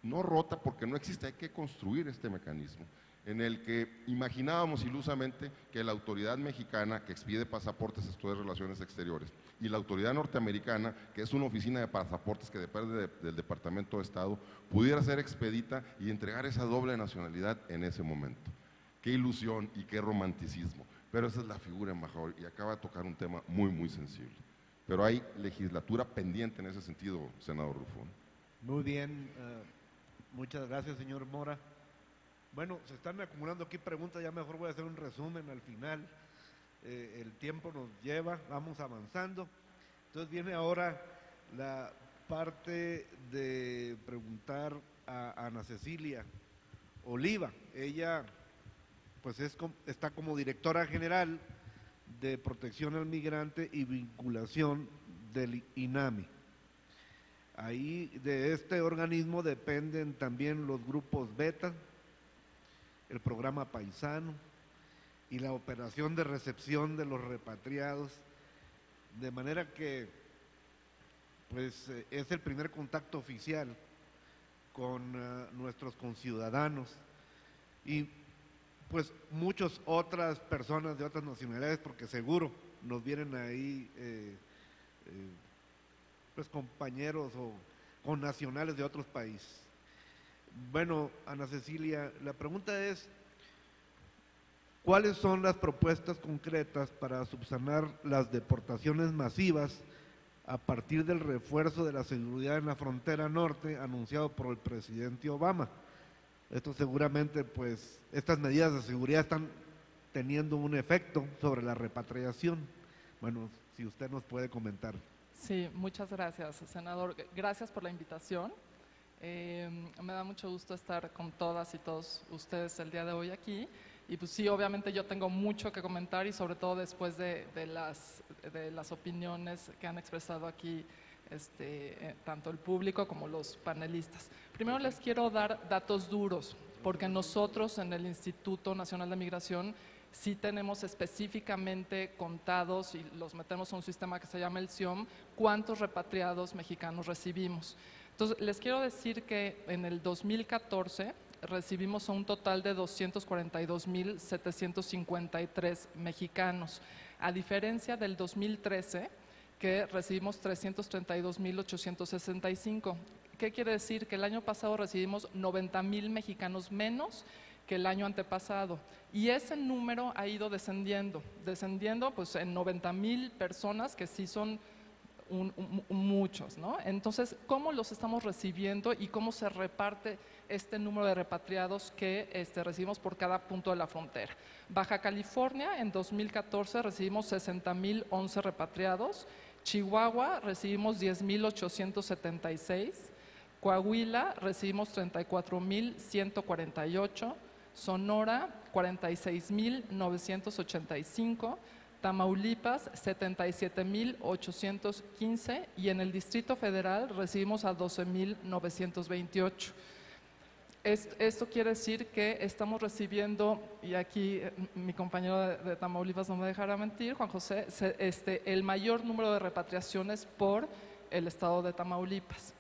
Speaker 5: no rota porque no existe, hay que construir este mecanismo, en el que imaginábamos ilusamente que la autoridad mexicana que expide pasaportes, esto es Relaciones Exteriores, y la autoridad norteamericana, que es una oficina de pasaportes que depende del Departamento de Estado, pudiera ser expedita y entregar esa doble nacionalidad en ese momento. Qué ilusión y qué romanticismo, pero esa es la figura embajador y acaba de tocar un tema muy, muy sensible. Pero hay legislatura pendiente en ese sentido, senador Rufo.
Speaker 3: Muy bien, muchas gracias, señor Mora. Bueno, se están acumulando aquí preguntas, ya mejor voy a hacer un resumen al final. El tiempo nos lleva, vamos avanzando. Entonces viene ahora la parte de preguntar a Ana Cecilia Oliva. Ella pues está como directora general de Protección al Migrante y Vinculación del INAMI. Ahí de este organismo dependen también los grupos Beta, el programa Paisano y la operación de recepción de los repatriados, de manera que pues es el primer contacto oficial con nuestros conciudadanos y pues muchas otras personas de otras nacionalidades, porque seguro nos vienen ahí pues compañeros o connacionales de otros países. Bueno, Ana Cecilia, la pregunta es, ¿cuáles son las propuestas concretas para subsanar las deportaciones masivas a partir del refuerzo de la seguridad en la frontera norte anunciado por el presidente Obama? Esto seguramente, pues, estas medidas de seguridad están teniendo un efecto sobre la repatriación. Bueno, si usted nos puede comentar.
Speaker 6: Sí, muchas gracias, senador. Gracias por la invitación. Me da mucho gusto estar con todas y todos ustedes el día de hoy aquí. Y pues sí, obviamente yo tengo mucho que comentar y sobre todo después de las opiniones que han expresado aquí tanto el público como los panelistas. Primero les quiero dar datos duros, porque nosotros en el Instituto Nacional de Migración sí tenemos específicamente contados y los metemos en un sistema que se llama el SIOM, cuántos repatriados mexicanos recibimos. Entonces, les quiero decir que en el 2014 recibimos un total de 242,753 mexicanos, a diferencia del 2013, que recibimos 332,865. ¿Qué quiere decir? Que el año pasado recibimos 90,000 mexicanos menos que el año antepasado. Y ese número ha ido descendiendo pues en 90,000 personas, que sí son muchos, ¿no? Entonces, ¿cómo los estamos recibiendo y cómo se reparte este número de repatriados que recibimos por cada punto de la frontera? Baja California, en 2014 recibimos 60,011 repatriados, Chihuahua recibimos 10,876, Coahuila recibimos 34,148, Sonora 46,985, Tamaulipas 77,815 y en el Distrito Federal recibimos a 12,928. Esto quiere decir que estamos recibiendo, y aquí mi compañero de Tamaulipas no me dejará mentir, Juan José, el mayor número de repatriaciones por el estado de Tamaulipas.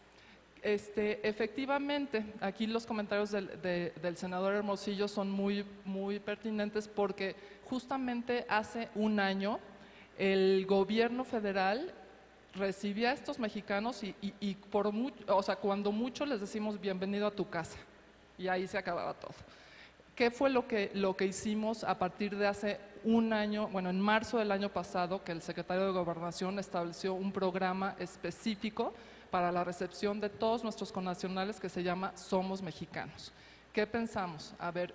Speaker 6: Efectivamente, aquí los comentarios del senador Hermosillo son muy, muy pertinentes, porque justamente hace un año el gobierno federal recibía a estos mexicanos y cuando mucho les decimos bienvenido a tu casa, y ahí se acababa todo. ¿Qué fue lo que hicimos a partir de hace un año? Bueno, en marzo del año pasado, que el secretario de Gobernación estableció un programa específico para la recepción de todos nuestros connacionales que se llama Somos Mexicanos. ¿Qué pensamos? A ver,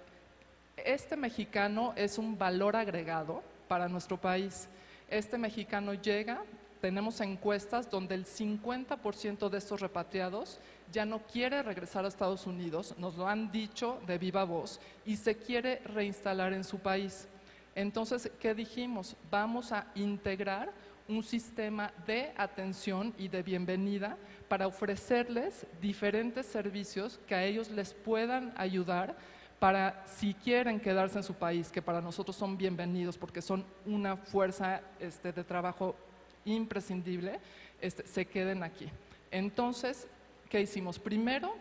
Speaker 6: Este mexicano es un valor agregado para nuestro país. Este mexicano llega, tenemos encuestas donde el 50% de estos repatriados ya no quiere regresar a Estados Unidos, nos lo han dicho de viva voz, y se quiere reinstalar en su país. Entonces, ¿qué dijimos? Vamos a integrar un sistema de atención y de bienvenida para ofrecerles diferentes servicios que a ellos les puedan ayudar para, si quieren quedarse en su país, que para nosotros son bienvenidos porque son una fuerza de trabajo imprescindible, se queden aquí. Entonces, ¿qué hicimos? Primero,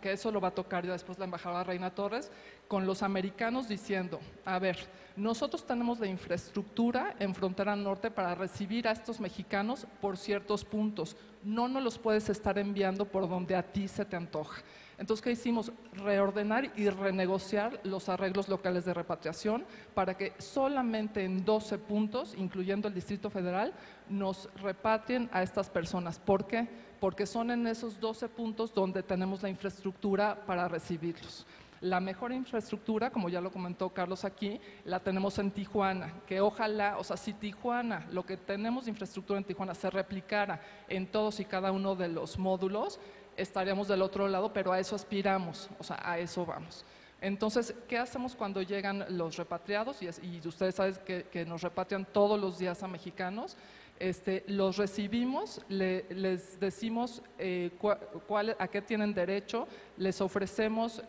Speaker 6: que eso lo va a tocar ya después la embajadora Reina Torres, con los americanos diciendo, a ver, nosotros tenemos la infraestructura en Frontera Norte para recibir a estos mexicanos por ciertos puntos, no nos los puedes estar enviando por donde a ti se te antoja. Entonces, ¿qué hicimos? Reordenar y renegociar los arreglos locales de repatriación para que solamente en 12 puntos, incluyendo el Distrito Federal, nos repatrien a estas personas. ¿Por qué? Porque son en esos 12 puntos donde tenemos la infraestructura para recibirlos. La mejor infraestructura, como ya lo comentó Carlos aquí, la tenemos en Tijuana, que ojalá, o sea, si Tijuana, lo que tenemos de infraestructura en Tijuana se replicara en todos y cada uno de los módulos, estaríamos del otro lado, pero a eso aspiramos, o sea, a eso vamos. Entonces, ¿qué hacemos cuando llegan los repatriados? Y ustedes saben que nos repatrian todos los días a mexicanos. Los recibimos, les decimos a qué tienen derecho, les ofrecemos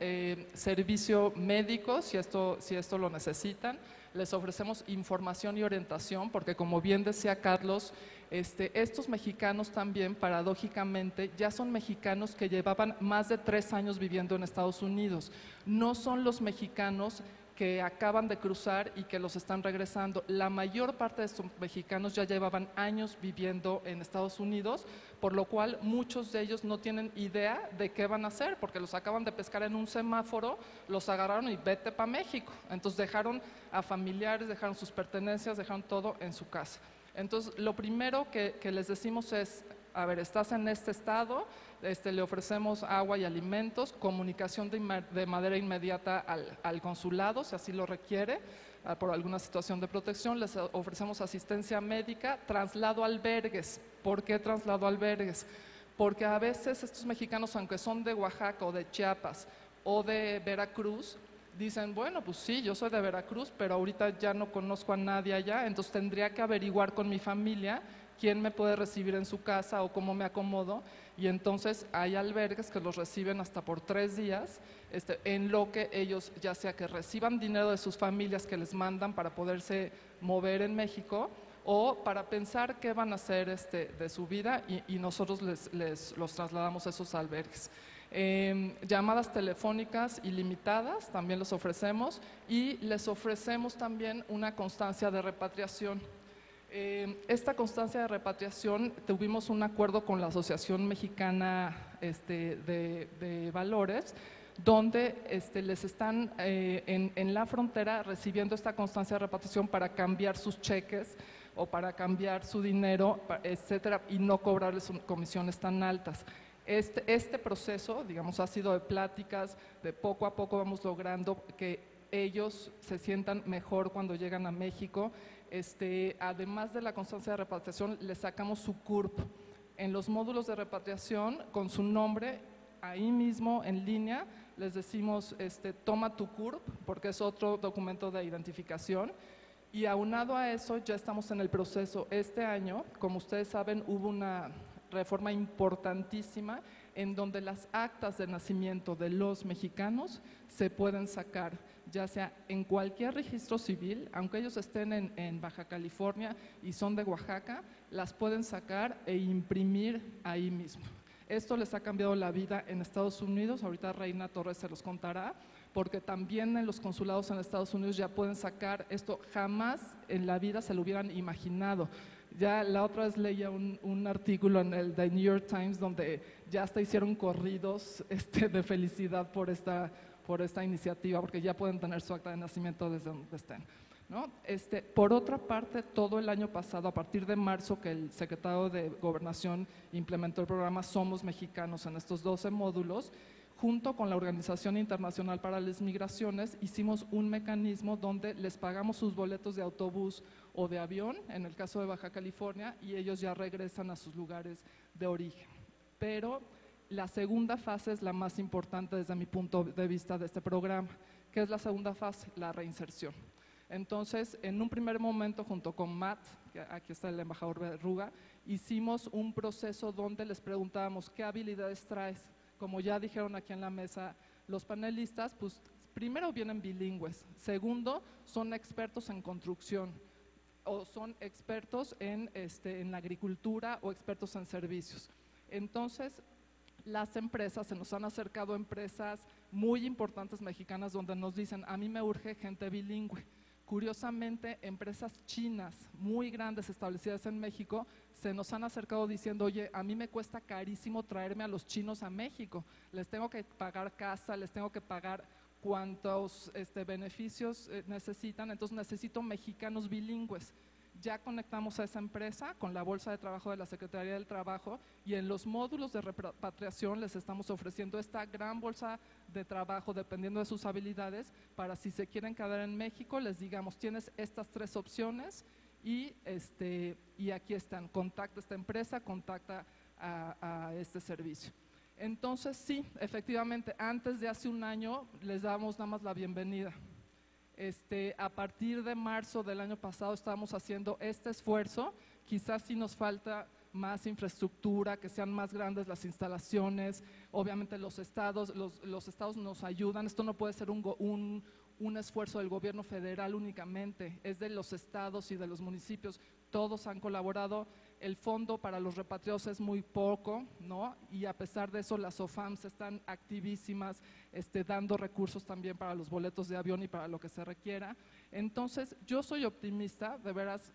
Speaker 6: servicio médico si esto lo necesitan, les ofrecemos información y orientación, porque como bien decía Carlos, estos mexicanos también, paradójicamente, ya son mexicanos que llevaban más de 3 años viviendo en Estados Unidos. No son los mexicanos que acaban de cruzar y que los están regresando. La mayor parte de estos mexicanos ya llevaban años viviendo en Estados Unidos, por lo cual muchos de ellos no tienen idea de qué van a hacer, porque los acaban de pescar en un semáforo, los agarraron y vete para México. Entonces dejaron a familiares, dejaron sus pertenencias, dejaron todo en su casa. Entonces, lo primero que les decimos es, a ver, estás en este estado, le ofrecemos agua y alimentos, comunicación de manera inmediata al consulado, si así lo requiere, por alguna situación de protección, les ofrecemos asistencia médica, traslado a albergues. ¿Por qué traslado a albergues? Porque a veces estos mexicanos, aunque son de Oaxaca o de Chiapas o de Veracruz, dicen, bueno, pues sí, yo soy de Veracruz, pero ahorita ya no conozco a nadie allá, entonces tendría que averiguar con mi familia quién me puede recibir en su casa o cómo me acomodo, y entonces hay albergues que los reciben hasta por 3 días, en lo que ellos ya sea que reciban dinero de sus familias que les mandan para poderse mover en México, o para pensar qué van a hacer de su vida, y nosotros los trasladamos a esos albergues. Llamadas telefónicas ilimitadas también les ofrecemos, y les ofrecemos también una constancia de repatriación. Esta constancia de repatriación, tuvimos un acuerdo con la Asociación Mexicana de Valores, donde les están en la frontera recibiendo esta constancia de repatriación para cambiar sus cheques o para cambiar su dinero, etcétera, y no cobrarles comisiones tan altas. Este proceso, digamos, ha sido de pláticas, de poco a poco vamos logrando que ellos se sientan mejor cuando llegan a México. Además de la constancia de repatriación, les sacamos su CURP. En los módulos de repatriación, con su nombre, ahí mismo en línea, les decimos, toma tu CURP, porque es otro documento de identificación. Y aunado a eso, ya estamos en el proceso. Este año, como ustedes saben, hubo una reforma importantísima en donde las actas de nacimiento de los mexicanos se pueden sacar, ya sea en cualquier registro civil, aunque ellos estén en Baja California y son de Oaxaca, las pueden sacar e imprimir ahí mismo. Esto les ha cambiado la vida en Estados Unidos, ahorita Reina Torres se los contará, porque también en los consulados en Estados Unidos ya pueden sacar esto, jamás en la vida se lo hubieran imaginado. Ya la otra vez leía un artículo en el The New York Times donde ya hasta hicieron corridos de felicidad por esta iniciativa, porque ya pueden tener su acta de nacimiento desde donde estén, ¿no? Por otra parte, todo el año pasado, a partir de marzo, que el secretario de Gobernación implementó el programa Somos Mexicanos en estos 12 módulos, junto con la Organización Internacional para las Migraciones, hicimos un mecanismo donde les pagamos sus boletos de autobús o de avión, en el caso de Baja California, y ellos ya regresan a sus lugares de origen. Pero la segunda fase es la más importante desde mi punto de vista de este programa. ¿Qué es la segunda fase? La reinserción. Entonces, en un primer momento, junto con Matt, que aquí está el embajador Berruga, hicimos un proceso donde les preguntábamos qué habilidades traes. Como ya dijeron aquí en la mesa los panelistas, pues primero vienen bilingües, segundo son expertos en construcción o son expertos en la agricultura o expertos en servicios. Entonces, las empresas, se nos han acercado empresas muy importantes mexicanas donde nos dicen, a mí me urge gente bilingüe. Curiosamente, empresas chinas muy grandes establecidas en México se nos han acercado diciendo, oye, a mí me cuesta carísimo traerme a los chinos a México, les tengo que pagar casa, les tengo que pagar cuantos beneficios necesitan, entonces necesito mexicanos bilingües. Ya conectamos a esa empresa con la bolsa de trabajo de la Secretaría del Trabajo y en los módulos de repatriación les estamos ofreciendo esta gran bolsa de trabajo dependiendo de sus habilidades para si se quieren quedar en México, les digamos, tienes estas 3 opciones y aquí están, contacta a esta empresa, contacta a este servicio. Entonces sí, efectivamente, antes de hace un año les damos nada más la bienvenida. A partir de marzo del año pasado estamos haciendo este esfuerzo, quizás sí nos falta más infraestructura, que sean más grandes las instalaciones, obviamente los estados nos ayudan, esto no puede ser un esfuerzo del gobierno federal únicamente, es de los estados y de los municipios, todos han colaborado. El fondo para los repatriados es muy poco, ¿no? Y a pesar de eso las OFAMs están activísimas, dando recursos también para los boletos de avión y para lo que se requiera. Entonces, yo soy optimista, de veras,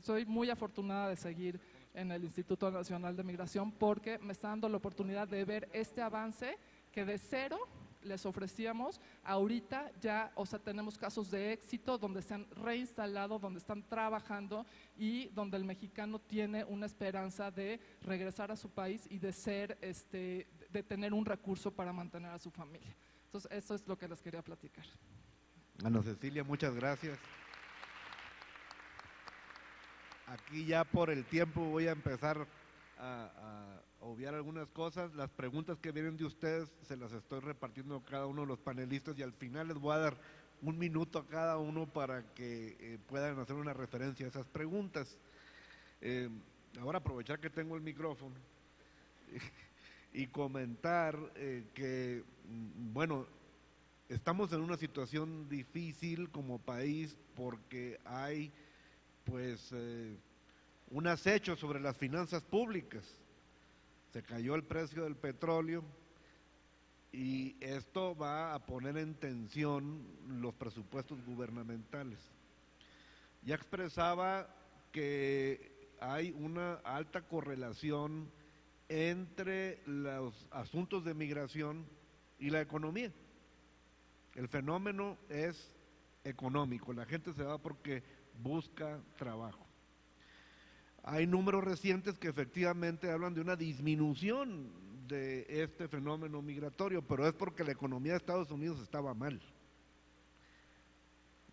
Speaker 6: soy muy afortunada de seguir en el Instituto Nacional de Migración porque me está dando la oportunidad de ver este avance que de cero les ofrecíamos, ahorita ya, o sea, tenemos casos de éxito donde se han reinstalado, donde están trabajando y donde el mexicano tiene una esperanza de regresar a su país y de ser, de tener un recurso para mantener a su familia. Entonces, eso es lo que les quería platicar.
Speaker 3: Ana Cecilia, muchas gracias. Aquí ya por el tiempo voy a empezar a obviar algunas cosas. Las preguntas que vienen de ustedes se las estoy repartiendo a cada uno de los panelistas y al final les voy a dar 1 minuto a cada uno para que puedan hacer una referencia a esas preguntas. Ahora aprovechar que tengo el micrófono y comentar que, bueno, estamos en una situación difícil como país porque hay pues un acecho sobre las finanzas públicas. Se cayó el precio del petróleo y esto va a poner en tensión los presupuestos gubernamentales. Ya expresaba que hay una alta correlación entre los asuntos de migración y la economía. El fenómeno es económico, la gente se va porque busca trabajo. Hay números recientes que efectivamente hablan de una disminución de este fenómeno migratorio, pero es porque la economía de Estados Unidos estaba mal.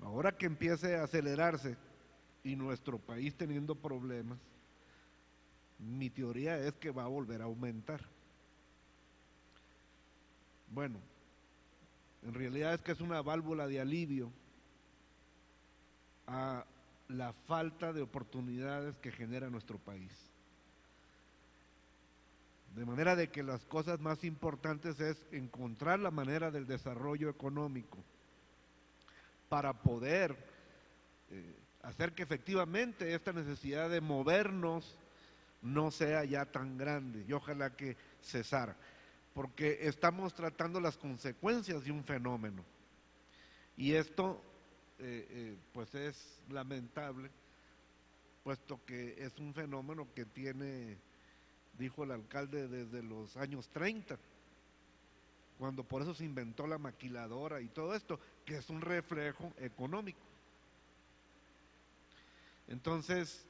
Speaker 3: Ahora que empiece a acelerarse y nuestro país teniendo problemas, mi teoría es que va a volver a aumentar. Bueno, en realidad es que es una válvula de alivio a la falta de oportunidades que genera nuestro país. De manera de que las cosas más importantes es encontrar la manera del desarrollo económico para poder hacer que efectivamente esta necesidad de movernos no sea ya tan grande y ojalá que cesara, porque estamos tratando las consecuencias de un fenómeno y esto pues es lamentable, puesto que es un fenómeno que tiene, dijo el alcalde, desde los años 30, cuando por eso se inventó la maquiladora y todo esto, que es un reflejo económico. Entonces,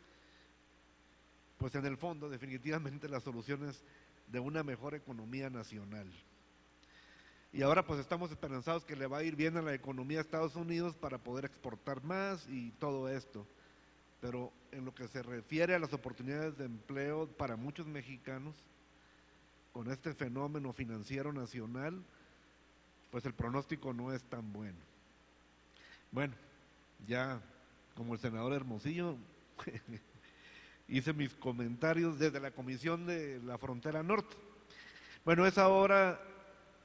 Speaker 3: pues en el fondo definitivamente la solución es de una mejor economía nacional. Y ahora pues estamos esperanzados que le va a ir bien a la economía de Estados Unidos para poder exportar más y todo esto. Pero en lo que se refiere a las oportunidades de empleo para muchos mexicanos, con este fenómeno financiero nacional, pues el pronóstico no es tan bueno. Bueno, ya como el senador Hermosillo, hice mis comentarios desde la Comisión de la Frontera Norte. Bueno, es ahora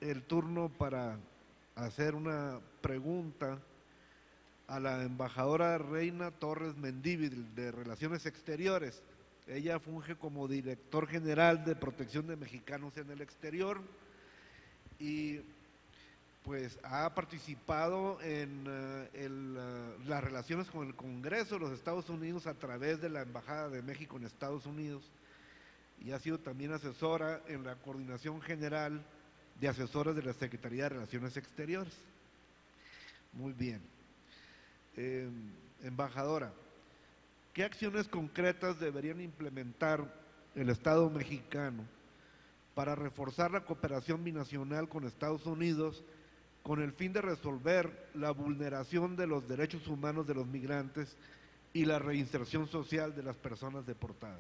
Speaker 3: el turno para hacer una pregunta a la embajadora Reina Torres Mendívil de Relaciones Exteriores. Ella funge como director general de Protección de Mexicanos en el Exterior y pues ha participado en las relaciones con el Congreso de los Estados Unidos a través de la Embajada de México en Estados Unidos y ha sido también asesora en la Coordinación General de Asesores de la Secretaría de Relaciones Exteriores. Muy bien. Embajadora, ¿qué acciones concretas deberían implementar el Estado mexicano para reforzar la cooperación binacional con Estados Unidos con el fin de resolver la vulneración de los derechos humanos de los migrantes y la reinserción social de las personas deportadas?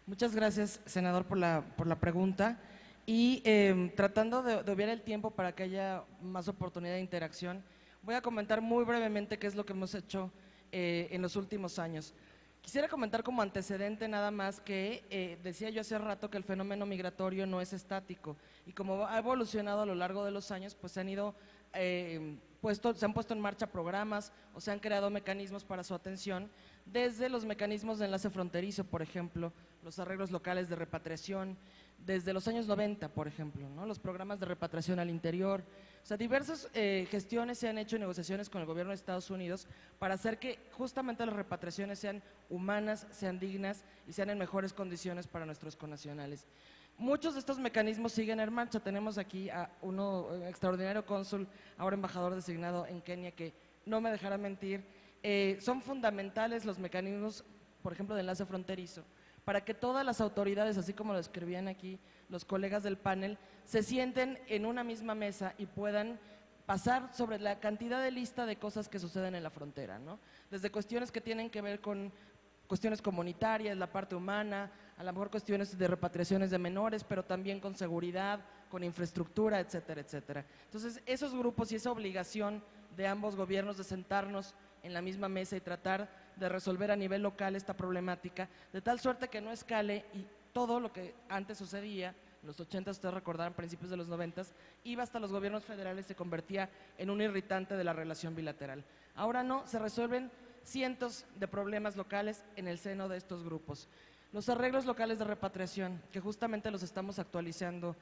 Speaker 9: Muchas gracias, senador, por la pregunta. Y tratando de obviar el tiempo para que haya más oportunidad de interacción, voy a comentar muy brevemente qué es lo que hemos hecho en los últimos años. Quisiera comentar como antecedente nada más que decía yo hace rato que el fenómeno migratorio no es estático y como ha evolucionado a lo largo de los años, pues se han puesto en marcha programas o se han creado mecanismos para su atención, desde los mecanismos de enlace fronterizo, por ejemplo, los arreglos locales de repatriación, desde los años 90, por ejemplo, ¿no? Los programas de repatriación al interior. O sea, diversas gestiones se han hecho en negociaciones con el gobierno de Estados Unidos para hacer que justamente las repatriaciones sean humanas, sean dignas y sean en mejores condiciones para nuestros connacionales. Muchos de estos mecanismos siguen en marcha. Tenemos aquí a un extraordinario cónsul, ahora embajador designado en Kenia, que no me dejará mentir. Son fundamentales los mecanismos, por ejemplo, de enlace fronterizo, para que todas las autoridades, así como lo escribían aquí los colegas del panel, se sienten en una misma mesa y puedan pasar sobre la cantidad de lista de cosas que suceden en la frontera, ¿no? Desde cuestiones que tienen que ver con cuestiones comunitarias, la parte humana, a lo mejor cuestiones de repatriaciones de menores, pero también con seguridad, con infraestructura, etcétera, etcétera. Entonces, esos grupos y esa obligación de ambos gobiernos de sentarnos en la misma mesa y tratar de resolver a nivel local esta problemática, de tal suerte que no escale y todo lo que antes sucedía, en los 80, ustedes recordarán, principios de los 90, iba hasta los gobiernos federales, se convertía en un irritante de la relación bilateral. Ahora no, se resuelven cientos de problemas locales en el seno de estos grupos. Los arreglos locales de repatriación, que justamente los estamos actualizando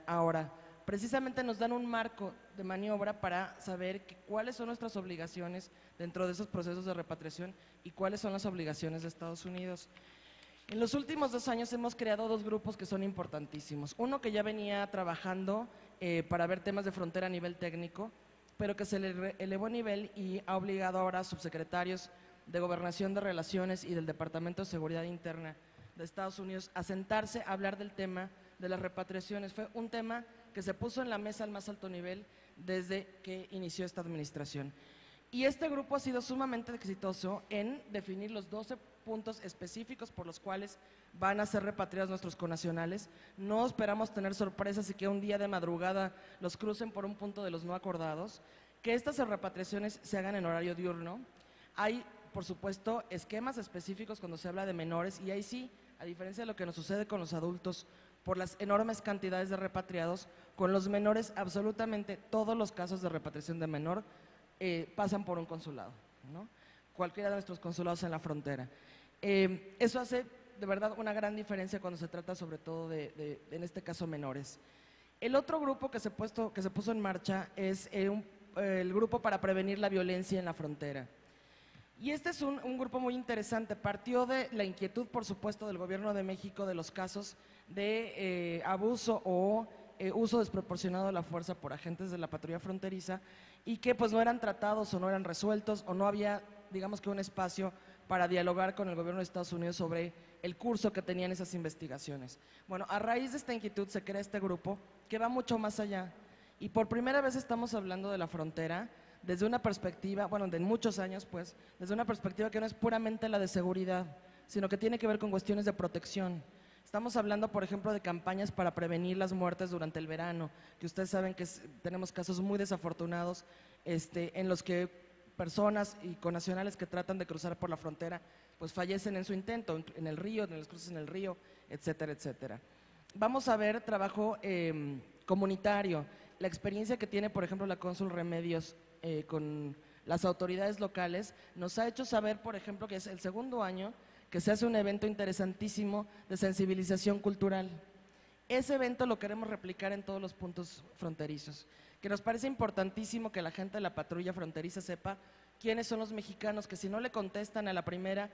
Speaker 9: ahora, precisamente nos dan un marco de maniobra para saber cuáles son nuestras obligaciones dentro de esos procesos de repatriación y cuáles son las obligaciones de Estados Unidos. En los últimos 2 años hemos creado 2 grupos que son importantísimos. Uno que ya venía trabajando para ver temas de frontera a nivel técnico, pero que se le elevó a nivel y ha obligado ahora a subsecretarios de Gobernación de Relaciones y del Departamento de Seguridad Interna de Estados Unidos a sentarse a hablar del tema de las repatriaciones. Fue un tema que se puso en la mesa al más alto nivel desde que inició esta administración. Y este grupo ha sido sumamente exitoso en definir los 12 puntos específicos por los cuales van a ser repatriados nuestros connacionales. No esperamos tener sorpresas y que un día de madrugada los crucen por un punto de los no acordados, que estas repatriaciones se hagan en horario diurno. Hay, por supuesto, esquemas específicos cuando se habla de menores y ahí sí, a diferencia de lo que nos sucede con los adultos, por las enormes cantidades de repatriados, con los menores absolutamente todos los casos de repatriación de menor pasan por un consulado, ¿no? Cualquiera de nuestros consulados en la frontera. Eso hace de verdad una gran diferencia cuando se trata sobre todo en este caso, menores. El otro grupo que se puso en marcha es el grupo para prevenir la violencia en la frontera. Y este es un grupo muy interesante. Partió de la inquietud, por supuesto, del Gobierno de México de los casos de abuso o uso desproporcionado de la fuerza por agentes de la patrulla fronteriza y que pues no eran tratados o no eran resueltos o no había, digamos que un espacio para dialogar con el gobierno de Estados Unidos sobre el curso que tenían esas investigaciones. Bueno, a raíz de esta inquietud se crea este grupo que va mucho más allá y por primera vez estamos hablando de la frontera desde una perspectiva, bueno, de muchos años pues, desde una perspectiva que no es puramente la de seguridad, sino que tiene que ver con cuestiones de protección. Estamos hablando, por ejemplo, de campañas para prevenir las muertes durante el verano, que ustedes saben que tenemos casos muy desafortunados en los que personas y connacionales que tratan de cruzar por la frontera, pues fallecen en su intento, en el río, en los cruces en el río, etcétera, etcétera. Vamos a ver trabajo comunitario, la experiencia que tiene, por ejemplo, la cónsul Remedios con las autoridades locales, nos ha hecho saber, por ejemplo, que es el segundo año que se hace un evento interesantísimo de sensibilización cultural. Ese evento lo queremos replicar en todos los puntos fronterizos, que nos parece importantísimo que la gente de la patrulla fronteriza sepa quiénes son los mexicanos, que si no le contestan a la primera,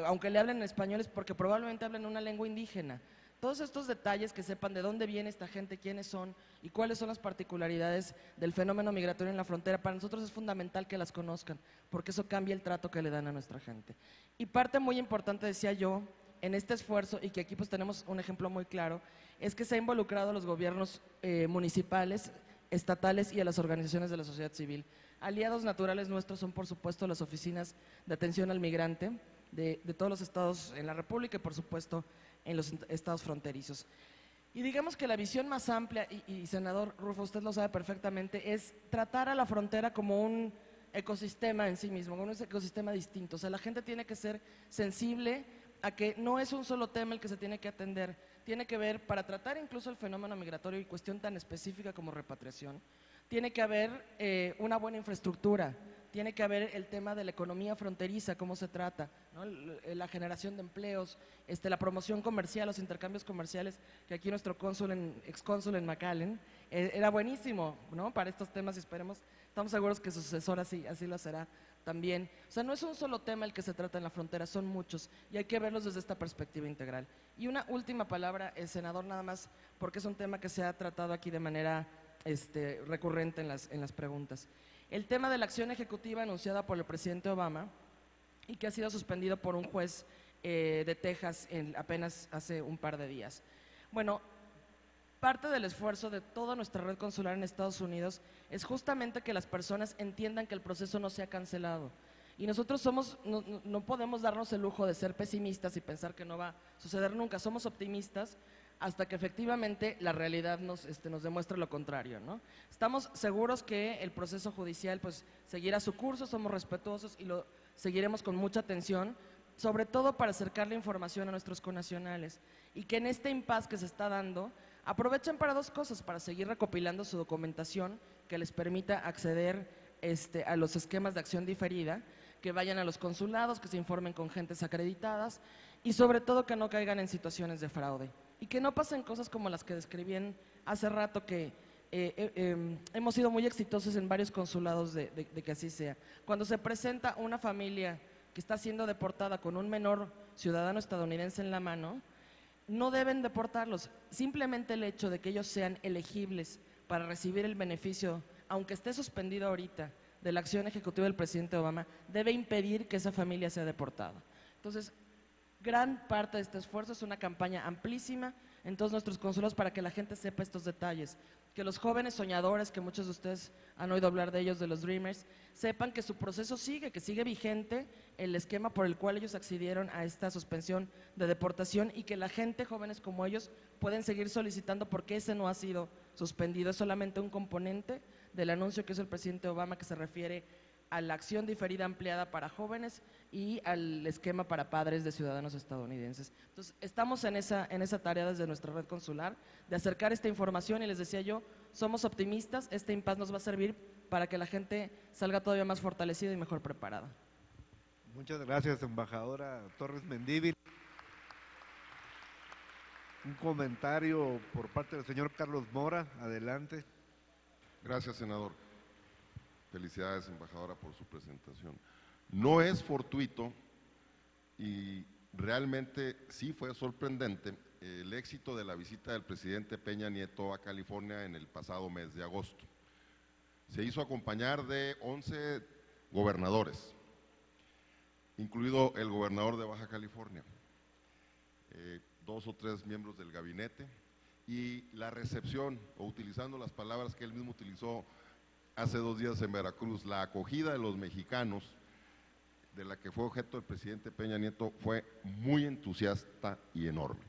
Speaker 9: aunque le hablen en español, es porque probablemente hablen una lengua indígena. Todos estos detalles, que sepan de dónde viene esta gente, quiénes son y cuáles son las particularidades del fenómeno migratorio en la frontera, para nosotros es fundamental que las conozcan, porque eso cambia el trato que le dan a nuestra gente. Y parte muy importante, decía yo, en este esfuerzo, y que aquí pues tenemos un ejemplo muy claro, es que se ha involucrado a los gobiernos municipales, estatales y a las organizaciones de la sociedad civil. Aliados naturales nuestros son, por supuesto, las oficinas de atención al migrante de todos los estados en la República y, por supuesto, en los estados fronterizos. Y digamos que la visión más amplia, y senador Rufo, usted lo sabe perfectamente, es tratar a la frontera como un ecosistema en sí mismo, como un ecosistema distinto. O sea, la gente tiene que ser sensible a que no es un solo tema el que se tiene que atender, tiene que ver, para tratar incluso el fenómeno migratorio y cuestión tan específica como repatriación, tiene que haber una buena infraestructura, tiene que haber el tema de la economía fronteriza, cómo se trata, ¿no? La generación de empleos, la promoción comercial, los intercambios comerciales, que aquí nuestro excónsul en McAllen era buenísimo, ¿no? Para estos temas, y estamos seguros que su sucesor así lo hará también. O sea, no es un solo tema el que se trata en la frontera, son muchos, y hay que verlos desde esta perspectiva integral. Y una última palabra, senador, nada más, porque es un tema que se ha tratado aquí de manera recurrente en las preguntas. El tema de la acción ejecutiva anunciada por el presidente Obama y que ha sido suspendido por un juez de Texas apenas hace un par de días. Bueno, parte del esfuerzo de toda nuestra red consular en Estados Unidos es justamente que las personas entiendan que el proceso no se ha cancelado. Y nosotros no podemos darnos el lujo de ser pesimistas y pensar que no va a suceder nunca. Somos optimistas hasta que efectivamente la realidad nos demuestre lo contrario, ¿no? Estamos seguros que el proceso judicial pues seguirá su curso, somos respetuosos y lo seguiremos con mucha atención, sobre todo para acercar la información a nuestros connacionales, y que en este impasse que se está dando aprovechen para dos cosas: para seguir recopilando su documentación que les permita acceder a los esquemas de acción diferida, que vayan a los consulados, que se informen con gentes acreditadas y sobre todo que no caigan en situaciones de fraude. Y que no pasen cosas como las que describían hace rato, que hemos sido muy exitosos en varios consulados de que así sea. Cuando se presenta una familia que está siendo deportada con un menor ciudadano estadounidense en la mano, no deben deportarlos. Simplemente el hecho de que ellos sean elegibles para recibir el beneficio, aunque esté suspendido ahorita, de la acción ejecutiva del presidente Obama, debe impedir que esa familia sea deportada. Entonces, gran parte de este esfuerzo es una campaña amplísima en todos nuestros consulados para que la gente sepa estos detalles, que los jóvenes soñadores, que muchos de ustedes han oído hablar de ellos, de los Dreamers, sepan que su proceso sigue, que sigue vigente el esquema por el cual ellos accedieron a esta suspensión de deportación, y que la gente, jóvenes como ellos, pueden seguir solicitando porque ese no ha sido suspendido, es solamente un componente del anuncio que hizo el presidente Obama, que se refiere a la acción diferida ampliada para jóvenes y al esquema para padres de ciudadanos estadounidenses. Entonces, estamos en esa tarea desde nuestra red consular, de acercar esta información, y les decía yo, somos optimistas, este impasse nos va a servir para que la gente salga todavía más fortalecida y mejor preparada.
Speaker 3: Muchas gracias, embajadora Torres Mendívil. Un comentario por parte del señor Carlos Mora, adelante.
Speaker 5: Gracias, senador. Felicidades, embajadora, por su presentación. No es fortuito y realmente sí fue sorprendente el éxito de la visita del presidente Peña Nieto a California en el pasado mes de agosto. Se hizo acompañar de 11 gobernadores. incluido el gobernador de Baja California, 2 o 3 miembros del gabinete, y la recepción, o utilizando las palabras que él mismo utilizó hace 2 días en Veracruz, la acogida de los mexicanos, de la que fue objeto el presidente Peña Nieto, fue muy entusiasta y enorme.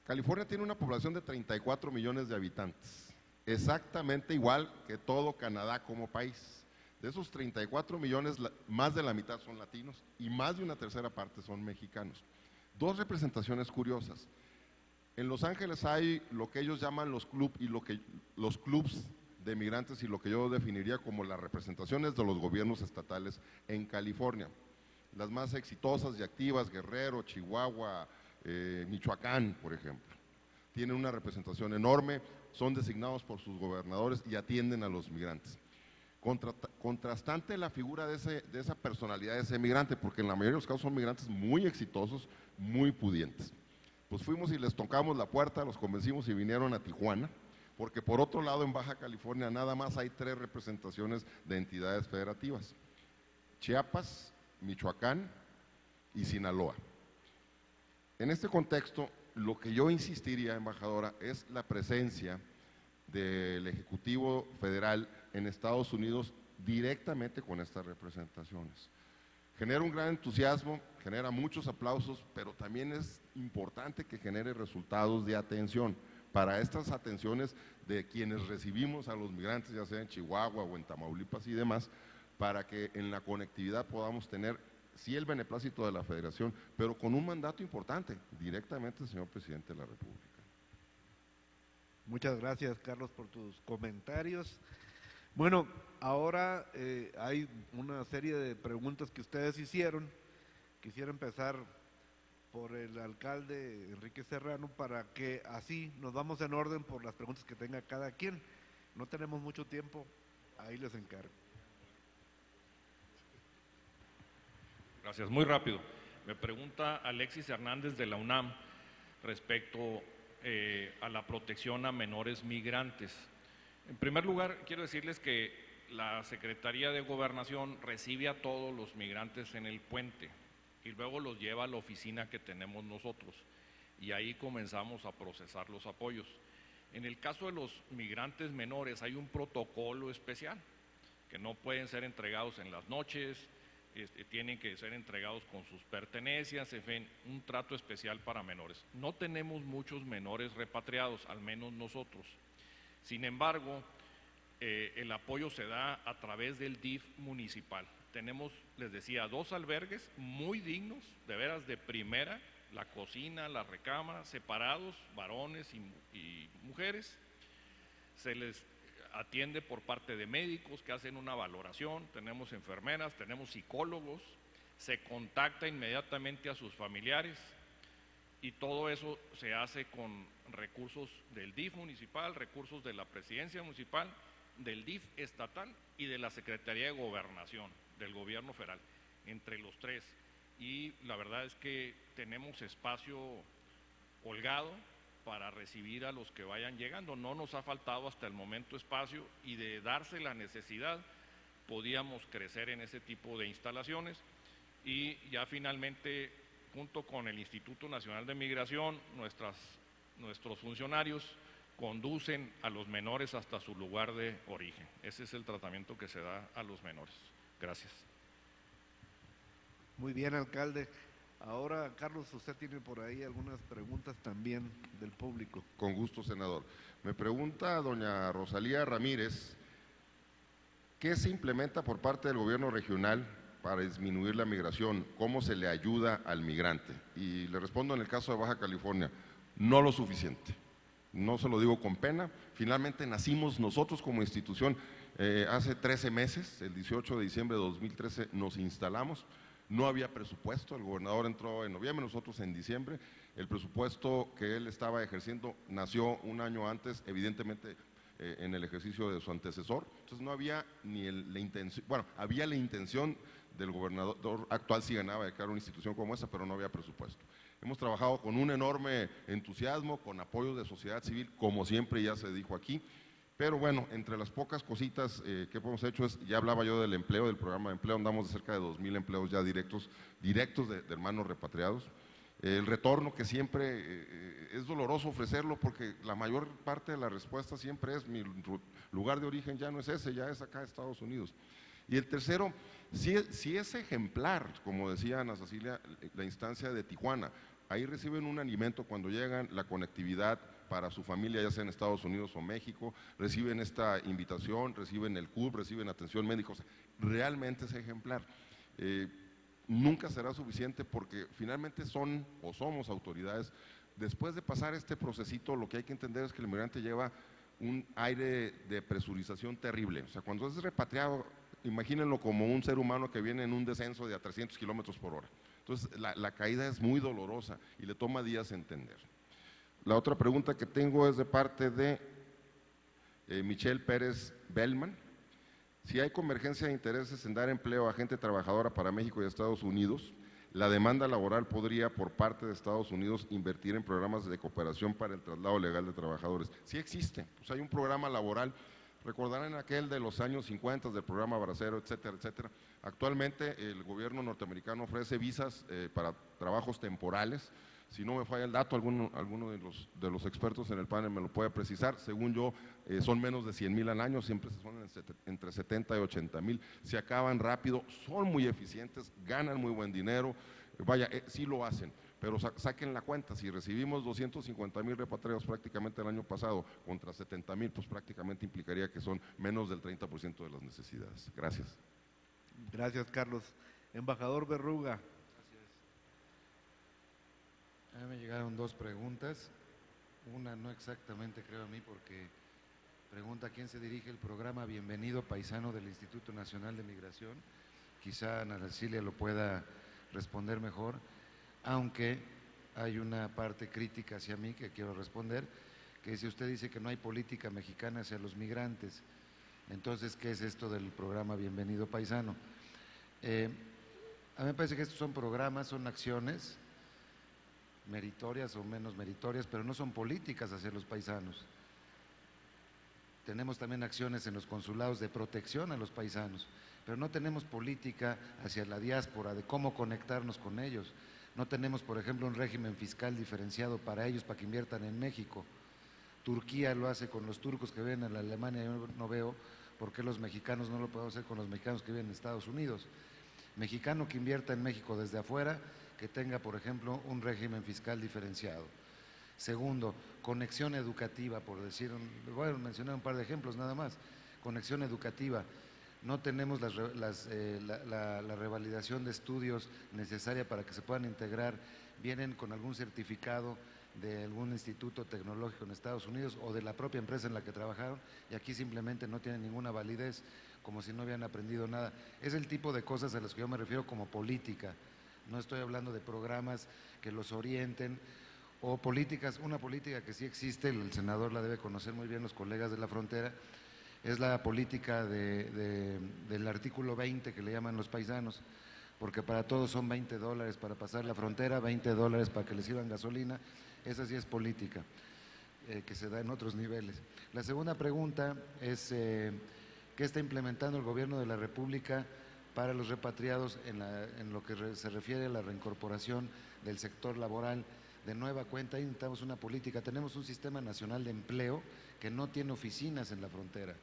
Speaker 5: California tiene una población de 34 millones de habitantes, exactamente igual que todo Canadá como país. De esos 34 millones, más de la mitad son latinos y más de una tercera parte son mexicanos. 2 representaciones curiosas. En Los Ángeles hay lo que ellos llaman los clubs de migrantes y lo que yo definiría como las representaciones de los gobiernos estatales en California. Las más exitosas y activas, Guerrero, Chihuahua, Michoacán, por ejemplo. Tienen una representación enorme, son designados por sus gobernadores y atienden a los migrantes. Contrastante la figura de esa personalidad de ese migrante, porque en la mayoría de los casos son migrantes muy exitosos, muy pudientes. Pues fuimos y les tocamos la puerta, los convencimos y vinieron a Tijuana, porque por otro lado en Baja California nada más hay 3 representaciones de entidades federativas: Chiapas, Michoacán y Sinaloa. En este contexto, lo que yo insistiría, embajadora, es la presencia del Ejecutivo Federal en Estados Unidos directamente con estas representaciones. Genera un gran entusiasmo, genera muchos aplausos, pero también es importante que genere resultados de atención para estas atenciones de quienes recibimos a los migrantes, ya sea en Chihuahua o en Tamaulipas y demás, para que en la conectividad podamos tener, sí, el beneplácito de la Federación, pero con un mandato importante, directamente del señor Presidente de la República.
Speaker 3: Muchas gracias, Carlos, por tus comentarios. Bueno, ahora hay una serie de preguntas que ustedes hicieron. Quisiera empezar por el alcalde Enrique Serrano, para que así nos vamos en orden por las preguntas que tenga cada quien. No tenemos mucho tiempo, ahí les encargo.
Speaker 4: Gracias, muy rápido. Me pregunta Alexis Hernández de la UNAM respecto a la protección a menores migrantes. En primer lugar, quiero decirles que la Secretaría de Gobernación recibe a todos los migrantes en el puente y luego los lleva a la oficina que tenemos nosotros, y ahí comenzamos a procesar los apoyos. En el caso de los migrantes menores hay un protocolo especial, que no pueden ser entregados en las noches, tienen que ser entregados con sus pertenencias, en fin, un trato especial para menores. No tenemos muchos menores repatriados, al menos nosotros. Sin embargo, el apoyo se da a través del DIF municipal. Tenemos, les decía, 2 albergues muy dignos, de veras de primera, la cocina, la recámara, separados, varones y mujeres. Se les atiende por parte de médicos que hacen una valoración, tenemos enfermeras, tenemos psicólogos, se contacta inmediatamente a sus familiares y todo eso se hace con recursos del DIF municipal, recursos de la presidencia municipal, del DIF estatal y de la Secretaría de Gobernación, del gobierno federal, entre los 3. Y la verdad es que tenemos espacio holgado para recibir a los que vayan llegando. No nos ha faltado hasta el momento espacio, y de darse la necesidad podíamos crecer en ese tipo de instalaciones. Y ya finalmente, junto con el Instituto Nacional de Migración, nuestros funcionarios conducen a los menores hasta su lugar de origen. Ese es el tratamiento que se da a los menores. Gracias.
Speaker 3: Muy bien, alcalde. Ahora, Carlos, usted tiene por ahí algunas preguntas también del público.
Speaker 5: Con gusto, senador. Me pregunta doña Rosalía Ramírez, ¿qué se implementa por parte del gobierno regional para disminuir la migración? ¿Cómo se le ayuda al migrante? Y le respondo, en el caso de Baja California, no lo suficiente. No se lo digo con pena. Finalmente nacimos nosotros como institución hace 13 meses, el 18 de diciembre de 2013 nos instalamos. No había presupuesto, el gobernador entró en noviembre, nosotros en diciembre. El presupuesto que él estaba ejerciendo nació un año antes, evidentemente en el ejercicio de su antecesor. Entonces no había ni la intención, bueno, había la intención del gobernador actual, si ganaba, de crear una institución como esa, pero no había presupuesto. Hemos trabajado con un enorme entusiasmo, con apoyo de sociedad civil, como siempre ya se dijo aquí, Pero bueno, entre las pocas cositas que hemos hecho es, ya hablaba yo del empleo, del programa de empleo, andamos de cerca de 2,000 empleos ya directos de hermanos repatriados. El retorno, que siempre es doloroso ofrecerlo, porque la mayor parte de la respuesta siempre es: mi lugar de origen ya no es ese, ya es acá, Estados Unidos. Y el tercero, si es ejemplar, como decía Ana Cecilia, la instancia de Tijuana. Ahí reciben un alimento cuando llegan, la conectividad para su familia, ya sea en Estados Unidos o México, reciben esta invitación, reciben el CUB, reciben atención médica. O sea, realmente es ejemplar. Nunca será suficiente, porque finalmente son o somos autoridades. Después de pasar este procesito, lo que hay que entender es que el inmigrante lleva un aire de presurización terrible. O sea, cuando es repatriado, imagínenlo como un ser humano que viene en un descenso de a 300 kilómetros por hora. Entonces, la caída es muy dolorosa y le toma días entender. La otra pregunta que tengo es de parte de Michelle Pérez Bellman. Si hay convergencia de intereses en dar empleo a gente trabajadora para México y Estados Unidos, la demanda laboral podría, por parte de Estados Unidos, invertir en programas de cooperación para el traslado legal de trabajadores. Sí existe, pues hay un programa laboral, recordarán aquel de los años 50, del programa Bracero, etcétera, etcétera. Actualmente el gobierno norteamericano ofrece visas para trabajos temporales. Si no me falla el dato, alguno de los expertos en el panel me lo puede precisar. Según yo, son menos de 100,000 al año, siempre son entre 70 y 80,000. Se acaban rápido, son muy eficientes, ganan muy buen dinero. Vaya, sí lo hacen, pero saquen la cuenta. Si recibimos 250,000 repatriados prácticamente el año pasado contra 70,000, pues prácticamente implicaría que son menos del 30% de las necesidades. Gracias.
Speaker 3: Gracias, Carlos. Embajador Berruga.
Speaker 8: A mí me llegaron dos preguntas, una no exactamente creo a mí, porque pregunta a quién se dirige el programa Bienvenido Paisano del Instituto Nacional de Migración. Quizá Ana Cecilia lo pueda responder mejor, aunque hay una parte crítica hacia mí que quiero responder, que si usted dice que no hay política mexicana hacia los migrantes, entonces, ¿qué es esto del programa Bienvenido Paisano? A mí me parece que estos son programas, son acciones meritorias o menos meritorias, pero no son políticas hacia los paisanos. Tenemos también acciones en los consulados de protección a los paisanos, pero no tenemos política hacia la diáspora de cómo conectarnos con ellos. No tenemos, por ejemplo, un régimen fiscal diferenciado para ellos, para que inviertan en México. Turquía lo hace con los turcos que viven en la Alemania. Yo no veo por qué los mexicanos no lo podemos hacer con los mexicanos que viven en Estados Unidos. Mexicano que invierta en México desde afuera, que tenga, por ejemplo, un régimen fiscal diferenciado. Segundo, conexión educativa, por decir, voy a mencionar un par de ejemplos nada más. Conexión educativa. No tenemos la revalidación de estudios necesaria para que se puedan integrar. Vienen con algún certificado de algún instituto tecnológico en Estados Unidos o de la propia empresa en la que trabajaron, y aquí simplemente no tienen ninguna validez, como si no habían aprendido nada. Es el tipo de cosas a las que yo me refiero como política. No estoy hablando de programas que los orienten o políticas. Una política que sí existe, el senador la debe conocer muy bien, los colegas de la frontera, es la política del artículo 20 que le llaman los paisanos, porque para todos son $20 para pasar la frontera, $20 para que les sirvan gasolina. Esa sí es política, que se da en otros niveles. La segunda pregunta es, ¿qué está implementando el gobierno de la República para los repatriados en lo que se refiere a la reincorporación del sector laboral? De nueva cuenta, ahí necesitamos una política. Tenemos un sistema nacional de empleo que no tiene oficinas en la frontera.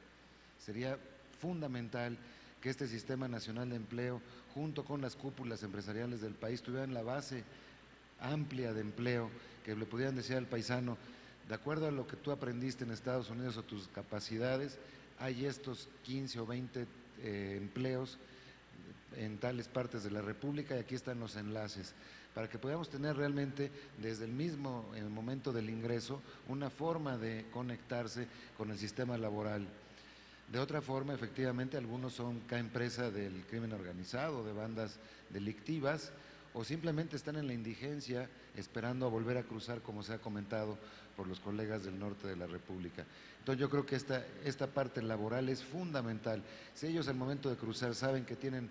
Speaker 8: Sería fundamental que este sistema nacional de empleo, junto con las cúpulas empresariales del país, tuvieran la base amplia de empleo, que le pudieran decir al paisano, de acuerdo a lo que tú aprendiste en Estados Unidos o tus capacidades, hay estos 15 o 20 empleos en tales partes de la República y aquí están los enlaces, para que podamos tener realmente desde el mismo momento del ingreso una forma de conectarse con el sistema laboral. De otra forma, efectivamente, algunos caen presa del crimen organizado, de bandas delictivas, o simplemente están en la indigencia esperando a volver a cruzar, como se ha comentado por los colegas del norte de la República. Entonces yo creo que esta parte laboral es fundamental. Si ellos al momento de cruzar saben que tienen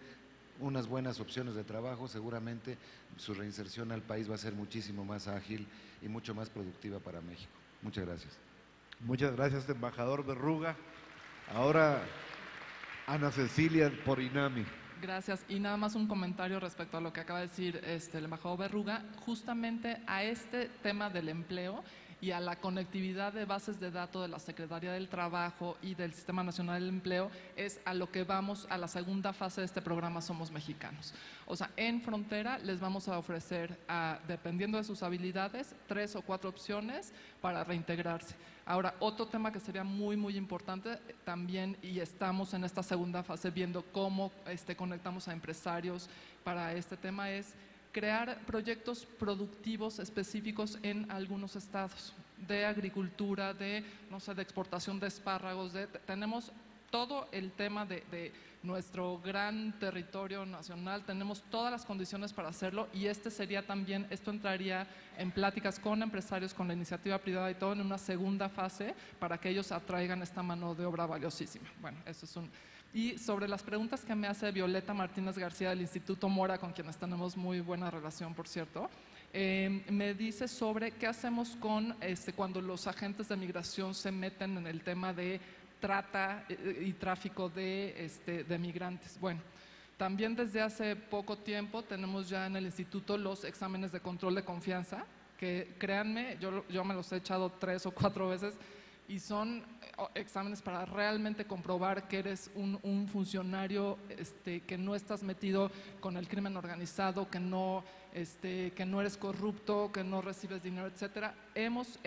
Speaker 8: unas buenas opciones de trabajo, seguramente su reinserción al país va a ser muchísimo más ágil y mucho más productiva para México. Muchas gracias.
Speaker 3: Muchas gracias, embajador Berruga. Ahora, Ana Cecilia por INAMI.
Speaker 6: Gracias. Y nada más un comentario respecto a lo que acaba de decir el embajador Berruga, justamente a este tema del empleo y a la conectividad de bases de datos de la Secretaría del Trabajo y del Sistema Nacional del Empleo es a lo que vamos a la segunda fase de este programa Somos Mexicanos. O sea, en frontera les vamos a ofrecer, dependiendo de sus habilidades, 3 o 4 opciones para reintegrarse. Ahora, otro tema que sería muy, muy importante también, y estamos en esta segunda fase viendo cómo conectamos a empresarios para este tema, es crear proyectos productivos específicos en algunos estados, de agricultura, de exportación de espárragos, tenemos todo el tema de nuestro gran territorio nacional, tenemos todas las condiciones para hacerlo y esto entraría en pláticas con empresarios, con la iniciativa privada y todo en una segunda fase para que ellos atraigan esta mano de obra valiosísima. Bueno, eso es Y sobre las preguntas que me hace Violeta Martínez García del Instituto Mora, con quienes tenemos muy buena relación, por cierto, me dice sobre qué hacemos con cuando los agentes de migración se meten en el tema de trata y tráfico de migrantes. Bueno, también desde hace poco tiempo tenemos ya en el instituto los exámenes de control de confianza, que créanme, yo me los he echado 3 o 4 veces y son exámenes para realmente comprobar que eres un funcionario, que no estás metido con el crimen organizado, que no eres corrupto, que no recibes dinero, etcétera. Hemos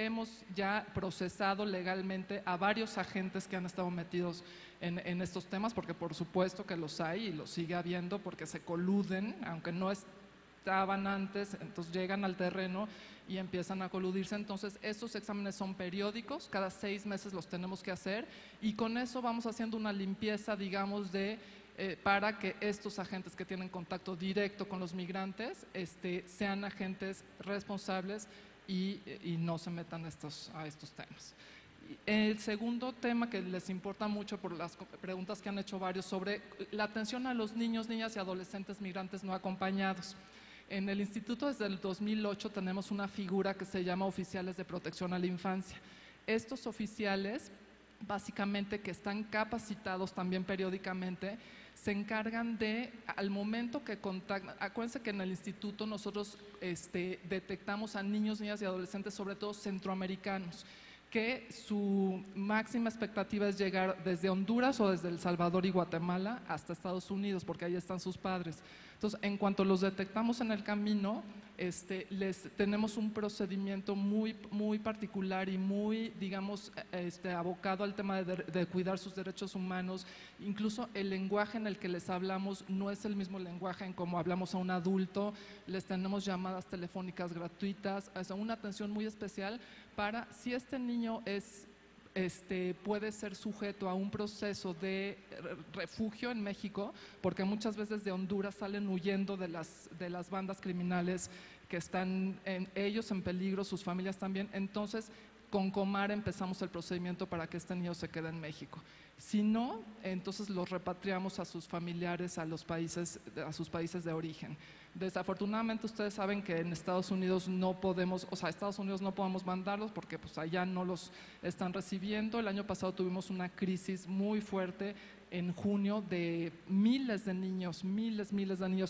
Speaker 6: ya procesado legalmente a varios agentes que han estado metidos en estos temas, porque por supuesto que los hay y los sigue habiendo porque se coluden, aunque no estaban antes, entonces llegan al terreno y empiezan a coludirse. Entonces estos exámenes son periódicos, cada 6 meses los tenemos que hacer y con eso vamos haciendo una limpieza, digamos, para que estos agentes que tienen contacto directo con los migrantes sean agentes responsables y no se metan a estos temas. El segundo tema que les importa mucho por las preguntas que han hecho varios sobre la atención a los niños, niñas y adolescentes migrantes no acompañados. En el instituto desde el 2008 tenemos una figura que se llama oficiales de protección a la infancia. Estos oficiales, básicamente que están capacitados también periódicamente, se encargan al momento que contactan, acuérdense que en el instituto nosotros detectamos a niños, niñas y adolescentes, sobre todo centroamericanos, que su máxima expectativa es llegar desde Honduras o desde El Salvador y Guatemala hasta Estados Unidos, porque ahí están sus padres. Entonces, en cuanto los detectamos en el camino, les tenemos un procedimiento muy, muy particular y muy, digamos, abocado al tema de cuidar sus derechos humanos. Incluso el lenguaje en el que les hablamos no es el mismo lenguaje en como hablamos a un adulto. Les tenemos llamadas telefónicas gratuitas, una atención muy especial para si este niño puede ser sujeto a un proceso de refugio en México, porque muchas veces de Honduras salen huyendo de las bandas criminales que están ellos en peligro, sus familias también. Entonces, con Comar empezamos el procedimiento para que este niño se quede en México. Si no, entonces los repatriamos a sus familiares, a sus países de origen. Desafortunadamente ustedes saben que en Estados Unidos no podemos, a Estados Unidos no podemos mandarlos porque pues allá no los están recibiendo. El año pasado tuvimos una crisis muy fuerte en junio de miles de niños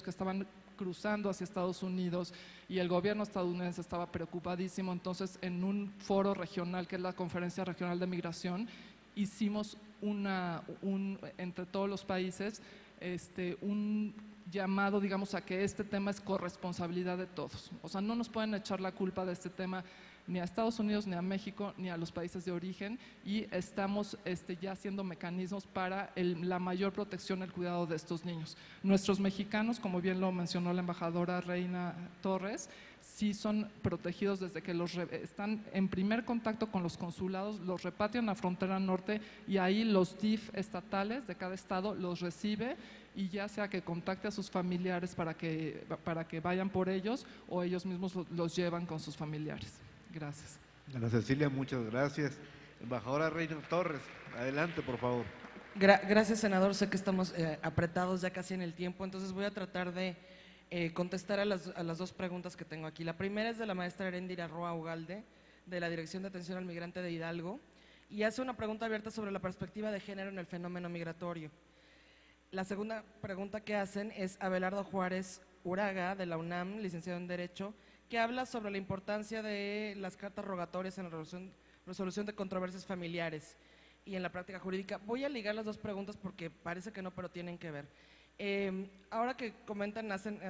Speaker 6: que estaban cruzando hacia Estados Unidos y el gobierno estadounidense estaba preocupadísimo. Entonces, en un foro regional que es la Conferencia Regional de Migración, hicimos entre todos los países un llamado, digamos, a que este tema es corresponsabilidad de todos. O sea, no nos pueden echar la culpa de este tema ni a Estados Unidos, ni a México, ni a los países de origen, y estamos ya haciendo mecanismos para la mayor protección y el cuidado de estos niños. Nuestros mexicanos, como bien lo mencionó la embajadora Reina Torres, sí son protegidos desde que están en primer contacto con los consulados, los repatrian a frontera norte y ahí los DIF estatales de cada estado los recibe y ya sea que contacte a sus familiares para que vayan por ellos o ellos mismos los llevan con sus familiares. Gracias.
Speaker 3: Ana Cecilia, muchas gracias. Embajadora Reina Torres, adelante, por favor.
Speaker 9: Gracias, senador. Sé que estamos apretados ya casi en el tiempo, entonces voy a tratar de contestar a las 2 preguntas que tengo aquí. La primera es de la maestra Eréndira Roa Ugalde, de la Dirección de Atención al Migrante de Hidalgo. y hace una pregunta abierta sobre la perspectiva de género en el fenómeno migratorio. La segunda pregunta que hacen es Abelardo Juárez Uraga, de la UNAM, licenciado en Derecho, que habla sobre la importancia de las cartas rogatorias en la resolución de controversias familiares y en la práctica jurídica. Voy a ligar las dos preguntas porque parece que no, pero tienen que ver. Ahora que comentan, hacen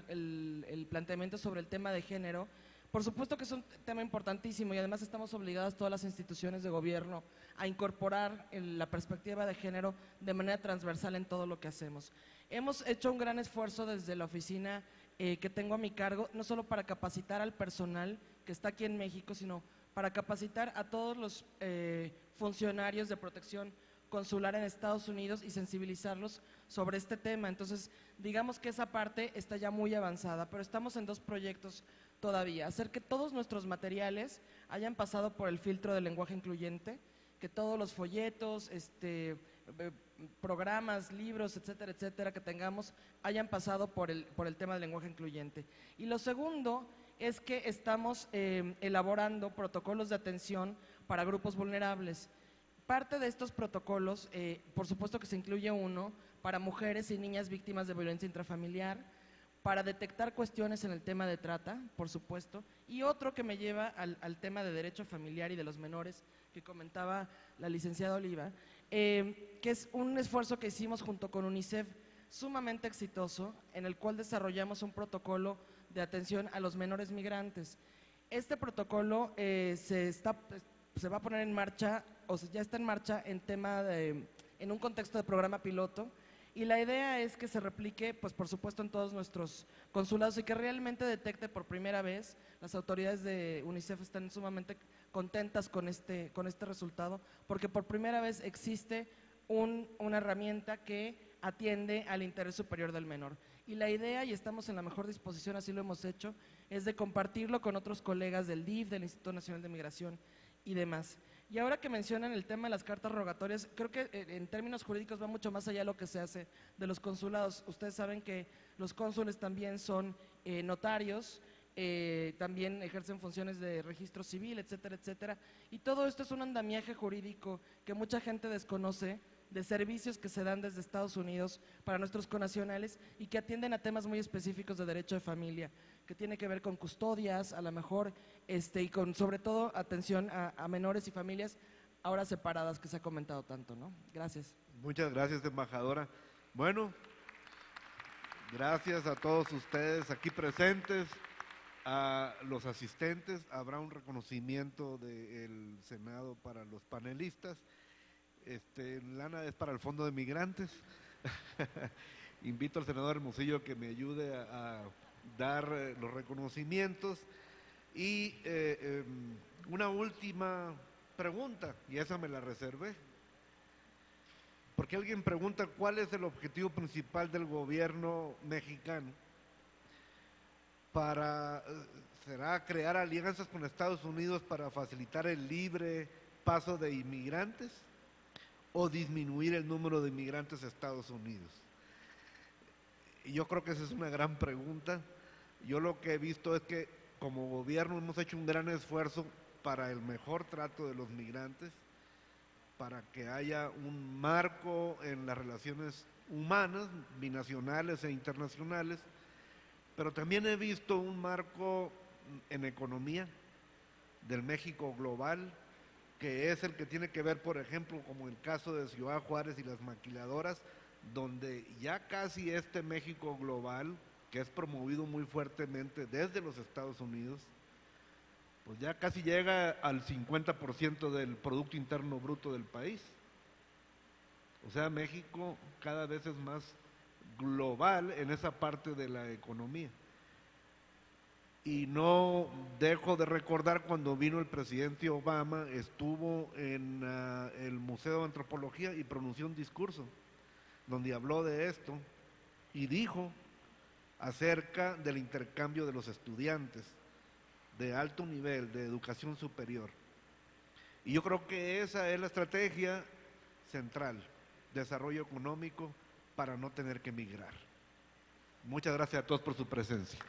Speaker 9: el planteamiento sobre el tema de género, por supuesto que es un tema importantísimo y además estamos obligadas todas las instituciones de gobierno a incorporar la perspectiva de género de manera transversal en todo lo que hacemos. Hemos hecho un gran esfuerzo desde la oficina que tengo a mi cargo, no solo para capacitar al personal que está aquí en México, sino para capacitar a todos los funcionarios de protección consular en Estados Unidos y sensibilizarlos sobre este tema. Entonces, digamos que esa parte está ya muy avanzada, pero estamos en dos proyectos todavía. Hacer que todos nuestros materiales hayan pasado por el filtro del lenguaje incluyente, que todos los folletos, programas, libros, etcétera, etcétera, que tengamos, hayan pasado por el tema del lenguaje incluyente. Y lo segundo es que estamos elaborando protocolos de atención para grupos vulnerables. Parte de estos protocolos, por supuesto que se incluye uno para mujeres y niñas víctimas de violencia intrafamiliar, para detectar cuestiones en el tema de trata, por supuesto, y otro que me lleva al tema de derecho familiar y de los menores, que comentaba la licenciada Oliva, que es un esfuerzo que hicimos junto con UNICEF sumamente exitoso, en el cual desarrollamos un protocolo de atención a los menores migrantes. Este protocolo se va a poner en marcha, o sea, ya está en marcha en un contexto de programa piloto, y la idea es que se replique, pues por supuesto, en todos nuestros consulados y que realmente detecte por primera vez. Las autoridades de UNICEF están sumamente contentas con este resultado, porque por primera vez existe una herramienta que atiende al interés superior del menor. Y la idea, y estamos en la mejor disposición, así lo hemos hecho, es de compartirlo con otros colegas del DIF, del Instituto Nacional de Migración y demás. Y ahora que mencionan el tema de las cartas rogatorias, creo que en términos jurídicos va mucho más allá de lo que se hace de los consulados. Ustedes saben que los cónsules también son notarios, también ejercen funciones de registro civil, etcétera, etcétera. Y todo esto es un andamiaje jurídico que mucha gente desconoce, de servicios que se dan desde Estados Unidos para nuestros connacionales y que atienden a temas muy específicos de derecho de familia, que tiene que ver con custodias, a lo mejor, y con sobre todo atención a menores y familias ahora separadas, que se ha comentado tanto, ¿no? Gracias.
Speaker 3: Muchas gracias, embajadora. Bueno, gracias a todos ustedes aquí presentes, a los asistentes. Habrá un reconocimiento del Senado para los panelistas. Lana es para el Fondo de Migrantes. Invito al senador Hermosillo que me ayude a dar los reconocimientos. Y una última pregunta, y esa me la reservé, porque alguien pregunta cuál es el objetivo principal del gobierno mexicano ¿será crear alianzas con Estados Unidos para facilitar el libre paso de inmigrantes o disminuir el número de inmigrantes a Estados Unidos? Y yo creo que esa es una gran pregunta. Yo lo que he visto es que como gobierno hemos hecho un gran esfuerzo para el mejor trato de los migrantes, para que haya un marco en las relaciones humanas, binacionales e internacionales, pero también he visto un marco en economía del México global, que es el que tiene que ver, por ejemplo, como el caso de Ciudad Juárez y las maquiladoras, donde ya casi este México global, que es promovido muy fuertemente desde los Estados Unidos, pues ya casi llega al 50% del Producto Interno Bruto del país. O sea, México cada vez es más global en esa parte de la economía. Y no dejo de recordar cuando vino el presidente Obama, estuvo en el Museo de Antropología y pronunció un discurso donde habló de esto y dijo acerca del intercambio de los estudiantes de alto nivel, de educación superior. Y yo creo que esa es la estrategia central, desarrollo económico para no tener que emigrar. Muchas gracias a todos por su presencia.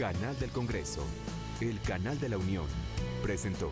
Speaker 1: Canal del Congreso, el canal de la Unión, presentó.